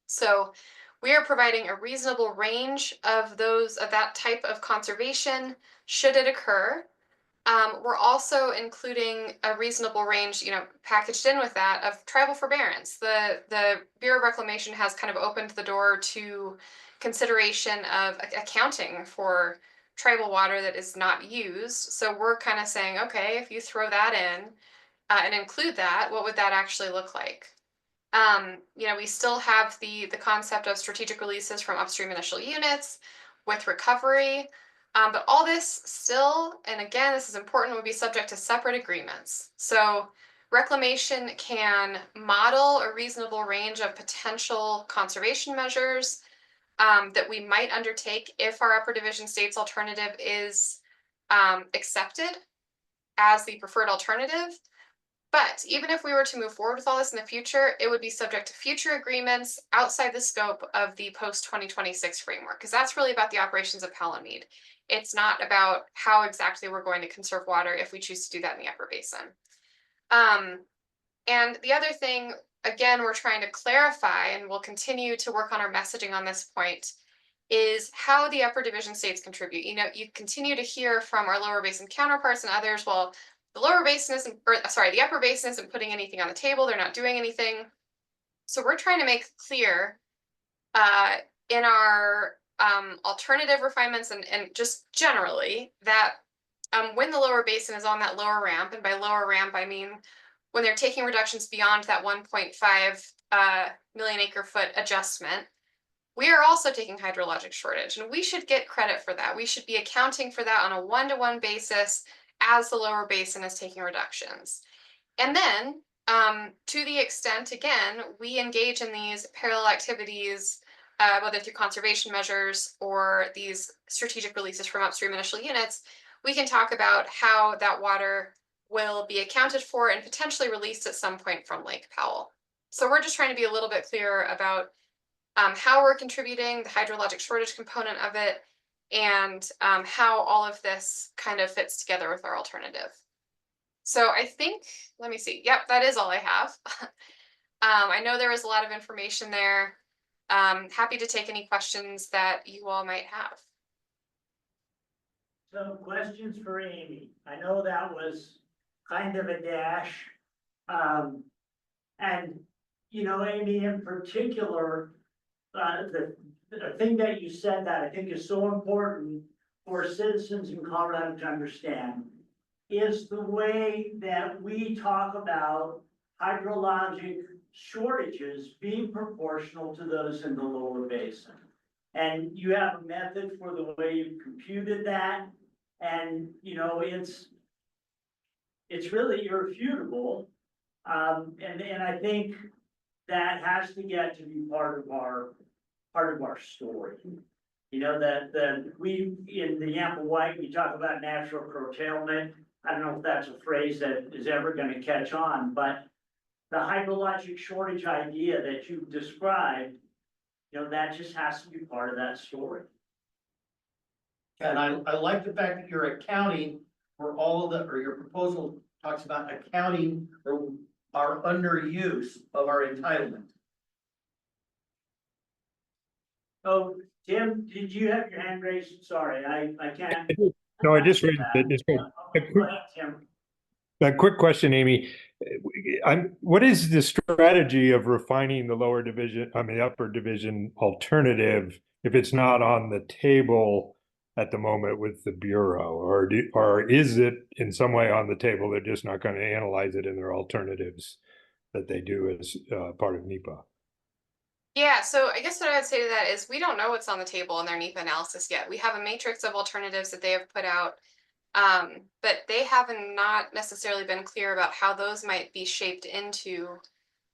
So we are providing a reasonable range of that type of conservation should it occur. We're also including a reasonable range, packaged in with that, of tribal forbearance. The Bureau of Reclamation has kind of opened the door to consideration of accounting for tribal water that is not used. So we're kind of saying, okay, if you throw that in and include that, what would that actually look like? We still have the concept of strategic releases from upstream initial units with recovery. But all this still, and again, this is important, would be subject to separate agreements. So reclamation can model a reasonable range of potential conservation measures that we might undertake if our upper division states alternative is accepted as the preferred alternative. But even if we were to move forward with all this in the future, it would be subject to future agreements outside the scope of the post-2026 framework, because that's really about the operations of Powell and Mead. It's not about how exactly we're going to conserve water if we choose to do that in the upper basin. And the other thing, again, we're trying to clarify, and we'll continue to work on our messaging on this point, is how the upper division states contribute. You continue to hear from our lower basin counterparts and others, well, the upper basin isn't putting anything on the table. They're not doing anything. So we're trying to make clear in our alternative refinements and just generally that when the lower basin is on that lower ramp, and by lower ramp, I mean when they're taking reductions beyond that 1.5 million acre foot adjustment, we are also taking hydrologic shortage, and we should get credit for that. We should be accounting for that on a one-to-one basis as the lower basin is taking reductions. And then, to the extent, again, we engage in these parallel activities, whether through conservation measures or these strategic releases from upstream initial units, we can talk about how that water will be accounted for and potentially released at some point from Lake Powell. So we're just trying to be a little bit clearer about how we're contributing, the hydrologic shortage component of it, and how all of this kind of fits together with our alternative. So I think, let me see. Yep, that is all I have. I know there was a lot of information there. Happy to take any questions that you all might have. So questions for Amy. I know that was kind of a dash. And, you know, Amy, in particular, the thing that you said that I think is so important for citizens in Colorado to understand is the way that we talk about hydrologic shortages being proportional to those in the lower basin. And you have a method for the way you've computed that, and, you know, it's really irrefutable. And I think that has to get to be part of our story. You know, that we, in the Yampa White, we talk about natural curtailment. I don't know if that's a phrase that is ever gonna catch on, but the hydrologic shortage idea that you've described, you know, that just has to be part of that story. And I like the fact that you're accounting for all of the, or your proposal talks about accounting for our underuse of our entitlement. Oh, Tim, did you have your hand raised? Sorry, I can't. No, I just raised it. Just Go ahead, Tim. a quick question, Amy. What is the strategy of refining the lower division, I mean, upper division alternative if it's not on the table at the moment with the Bureau? Or is it in some way on the table? They're just not going to analyze it in their alternatives that they do as part of NEPA? Yeah, so I guess what I would say to that is we don't know what's on the table in their NEPA analysis yet. We have a matrix of alternatives that they have put out, but they haven't not necessarily been clear about how those might be shaped into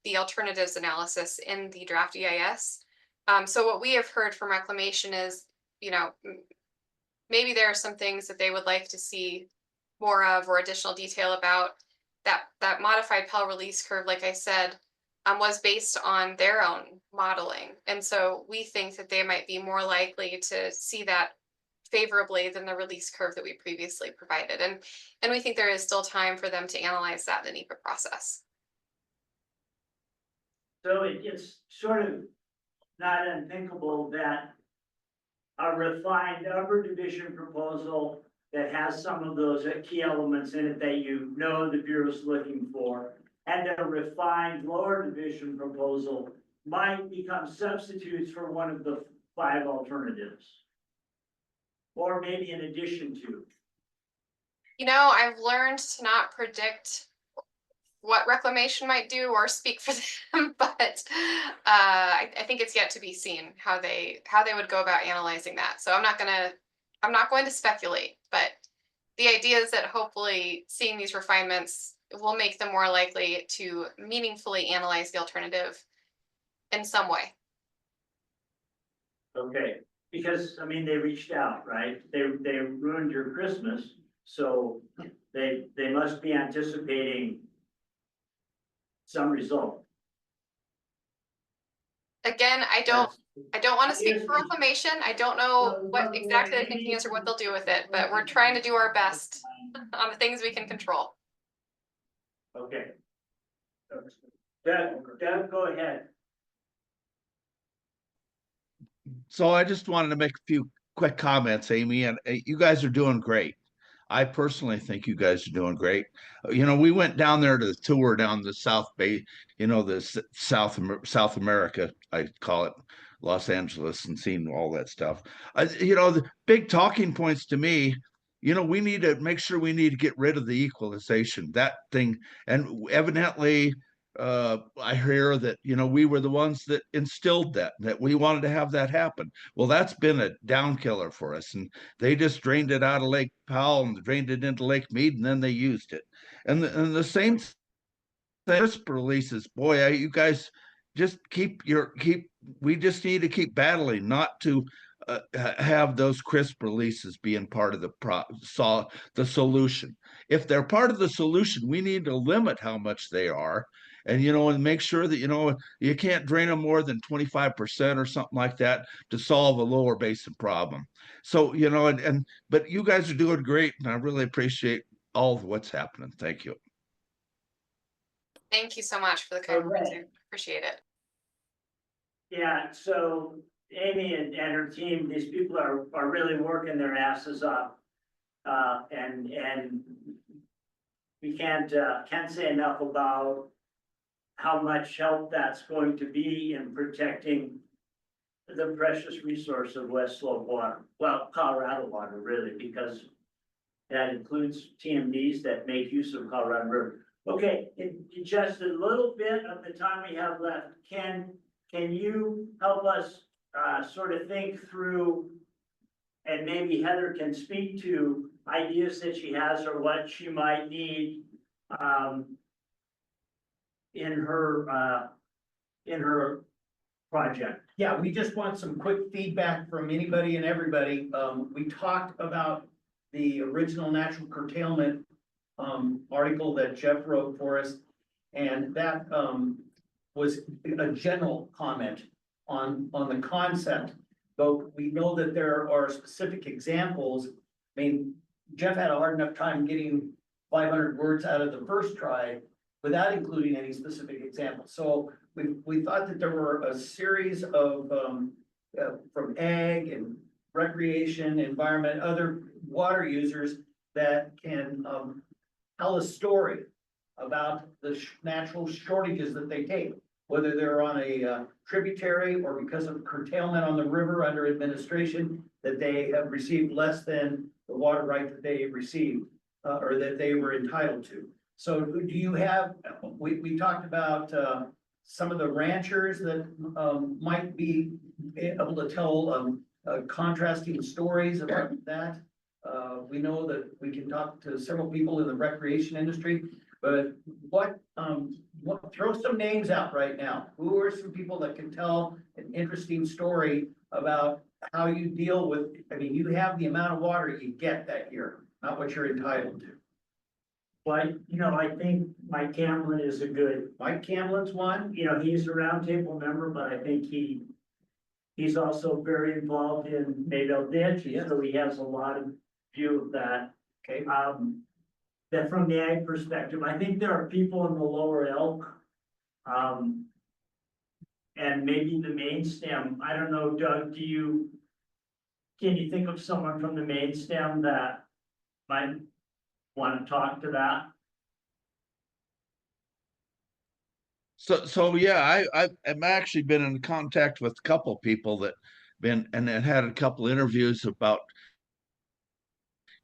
the alternatives analysis in the draft EIS. So what we have heard from Reclamation is, you know, maybe there are some things that they would like to see more of or additional detail about. That modified Pell release curve, like I said, was based on their own modeling. And so we think that they might be more likely to see that favorably than the release curve that we previously provided. And we think there is still time for them to analyze that in the NEPA process. So it's sort of not unthinkable that a refined upper division proposal that has some of those key elements in it that you know the Bureau's looking for, and a refined lower division proposal might become substitutes for one of the 5 alternatives. Or maybe in addition to. You know, I've learned to not predict what Reclamation might do or speak for them, but I think it's yet to be seen how they would go about analyzing that. So I'm not going to speculate, but the idea is that hopefully seeing these refinements will make them more likely to meaningfully analyze the alternative in some way. Okay, because I mean, they reached out, right? They ruined your Christmas, so they must be anticipating some result. Again, I don't want to speak for Reclamation. I don't know what exactly they're thinking is or what they'll do with it, but we're trying to do our best on the things we can control. Okay. Doug, go ahead. So I just wanted to make a few quick comments, Amy, and you guys are doing great. I personally think you guys are doing great. You know, we went down there to the tour down the South Bay, you know, the South America, I call it, Los Angeles, and seen all that stuff. You know, the big talking points to me, you know, we need to make sure we need to get rid of the equalization, that thing. And evidently, I hear that, you know, we were the ones that instilled that we wanted to have that happen. Well, that's been a down killer for us. And they just drained it out of Lake Powell and drained it into Lake Mead, and then they used it. And the same CRISP releases, boy, you guys just we just need to keep battling not to have those CRISP releases being part of the solution. if they're part of the solution, we need to limit how much they are. And, and make sure that, you can't drain them more than 25% or something like that to solve a lower basin problem. So, but you guys are doing great, and I really appreciate all of what's happening. Thank you. Thank you so much for the kind words. I appreciate it. Yeah, so Amy and her team, these people are really working their asses off. And we can't say enough about how much help that's going to be in protecting the precious resource of West Slope water. Well, Colorado water, really, because that includes TMDs that make use of Colorado River. Okay, in just a little bit of the time we have left, can you help us sort of think through, and maybe Heather can speak to ideas that she has or what she might need in her project? Yeah, we just want some quick feedback from anybody and everybody. We talked about the original natural curtailment article that Jeff wrote for us. And that was a general comment on the concept. But we know that there are specific examples. I mean, Jeff had a hard enough time getting 500 words out of the first try without including any specific examples. So we thought that there were a series of from ag and recreation, environment, other water users that can tell a story about the natural shortages that they take, whether they're on a tributary or because of curtailment on the river under administration, that they have received less than the water right that they received or that they were entitled to. So do you have, we talked about some of the ranchers that might be able to tell contrasting stories about that. We know that we can talk to several people in the recreation industry, but throw some names out right now. Who are some people that can tell an interesting story about how you deal with, I mean, you have the amount of water you get that year, not what you're entitled to. Well, I think Mike Camlin is a good, Mike Camlin's one. he's a roundtable member, but I think he's also very involved in Maybell Ditch, Yes. so he has a lot of view of that. Okay. That from the ag perspective, I think there are people in the lower Elk. And maybe the main stem, I don't know, Doug, can you think of someone from the main stem that might want to talk to that? So yeah, I've actually been in contact with a couple people that been and had a couple interviews about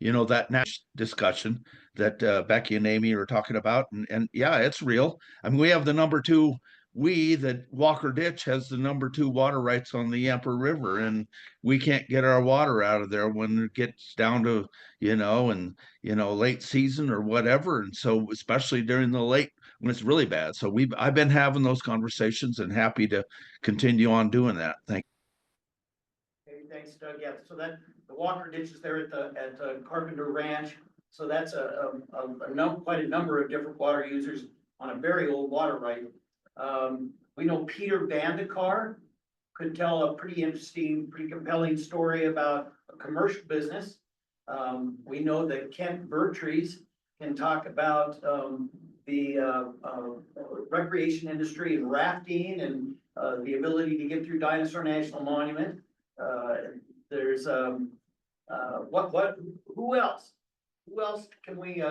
that national discussion that Becky and Amy are talking about, and yeah, it's real. I mean, we have the number two. That Walker Ditch has the number 2 water rights on the Emperor River, and we can't get our water out of there when it gets down to late season or whatever, and so especially during the late when it's really bad. So I've been having those conversations and happy to continue on doing that. Thank you. Okay, thanks, Doug. Yeah, so that the Walker Ditch is there at Carpenter Ranch. So that's quite a number of different water users on a very old water right. We know Peter Vandekar could tell a pretty interesting, pretty compelling story about a commercial business. We know that Kent Vertrees can talk about the recreation industry and rafting and the ability to get through Dinosaur National Monument. There's who else? Who else can we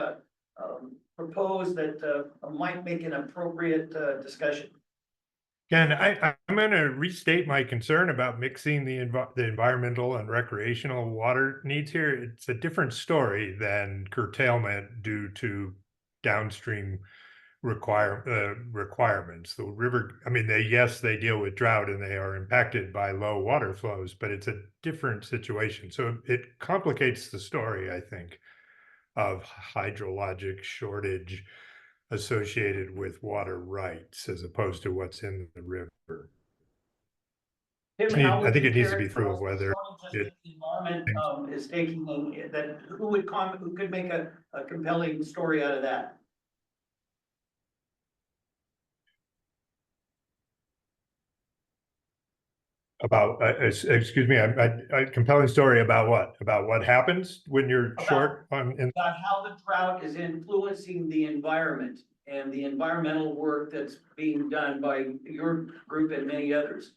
propose that might make an appropriate discussion? Ken, I'm going to restate my concern about mixing the environmental and recreational water needs here. It's a different story than curtailment due to downstream requirements. The river, I mean, they deal with drought and they are impacted by low water flows, but it's a different situation. So it complicates the story, I think, of hydrologic shortage associated with water rights as opposed to what's in the river. Tim, I how would think you it needs to be true of characterize the whether shortage it, that the environment, Is taking, that, who could make a compelling story out of that? about, excuse me, a compelling story about what? About what happens when you're About- short on, in, About how the drought is influencing the environment and the environmental work that's being done by your group and many others.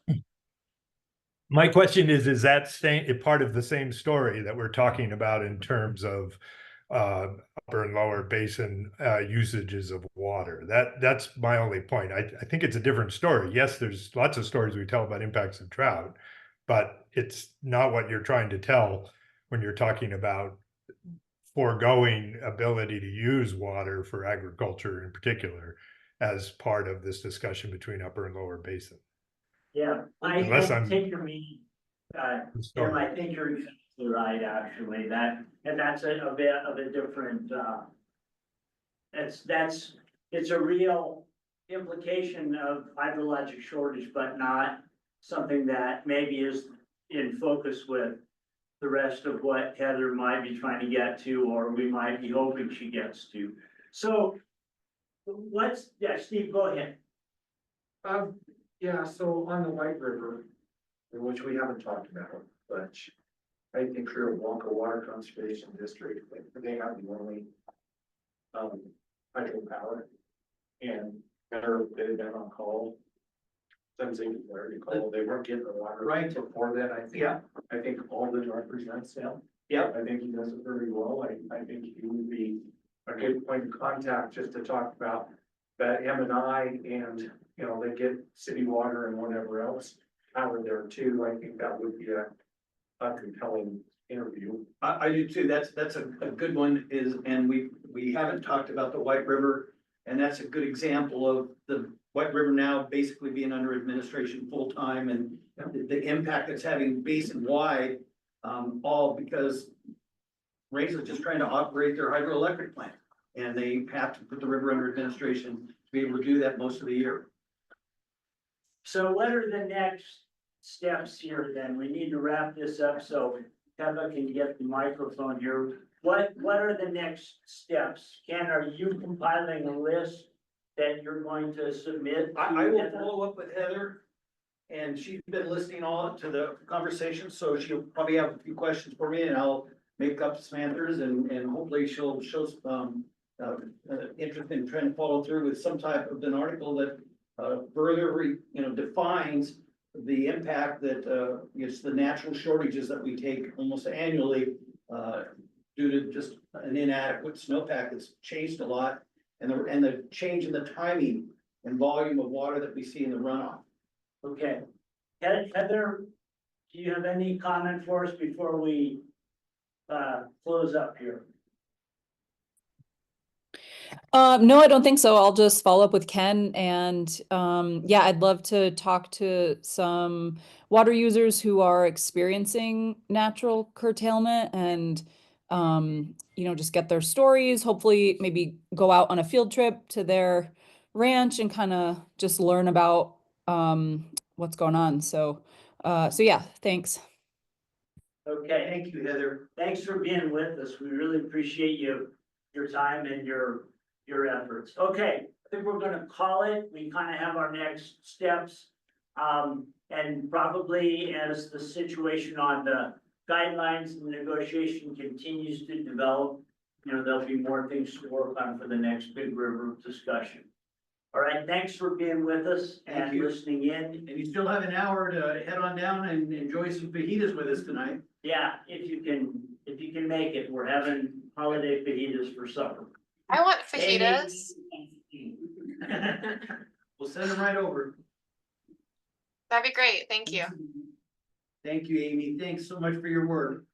my question is that a part of the same story that we're talking about in terms of upper and lower basin usages of water? That's my only point. I think it's a different story. Yes, there's lots of stories we tell about impacts of drought, but it's not what you're trying to tell when you're talking about foregoing ability to use water for agriculture in particular as part of this discussion between upper and lower basin. yeah, Unless I I'm- take your meaning. Tim, I think you're exactly right, actually, and that's a bit of a different, it's a real implication of hydrologic shortage, but not something that maybe is in focus with the rest of what Heather might be trying to get to, or we might be hoping she gets to. So Steve, go ahead. Yeah, so on the White River, which we haven't talked about, but I think for Wonka Water Conservation District, they have the only hydropower. And they've been on call. Since they declared to call, they weren't getting the water. Right. Before that, I think. Yeah. I think Alden represents them. Yeah. I think he does it very well. I think he would be a good point of contact just to talk about that M&I and, you know, they get city water and whatever else out of there too. I think that would be a compelling interview. I do too. That's a good one and we haven't talked about the White River. And that's a good example of the White River now basically being under administration full-time and the impact it's having basin-wide, all because Ray's just trying to operate their hydroelectric plant. And they have to put the river under administration to be able to do that most of the year. So what are the next steps here then? We need to wrap this up so Heather can get the microphone here. What are the next steps? Ken, are you compiling a list that you're going to submit? I will follow up with Heather. And she's been listening all to the conversation, so she'll probably have a few questions for me and I'll make up some answers and hopefully she'll show some interest in trying to follow through with some type of an article that further defines the impact that it's the natural shortages that we take almost annually due to just an inadequate snowpack that's changed a lot and the change in the timing and volume of water that we see in the runoff. Okay. Heather, do you have any comment for us before we close up here? No, I don't think so. I'll just follow up with Ken and yeah, I'd love to talk to some water users who are experiencing natural curtailment and just get their stories, hopefully maybe go out on a field trip to their ranch and kind of just learn about what's going on. So yeah, thanks. Okay. Thank you, Heather. Thanks for being with us. We really appreciate your time and your efforts. Okay, I think we're gonna call it. We kind of have our next steps. And probably as the situation on the guidelines and the negotiation continues to develop, there'll be more things to work on for the next Big River discussion. All right, thanks for being with us Thank and you. listening in. And you still have an hour to head on down and enjoy some fajitas with us tonight. Yeah, if you can make it, we're having holiday fajitas for supper. I want fajitas. We'll send them right over. That'd be great. Thank you. Thank you, Amy. Thanks so much for your work.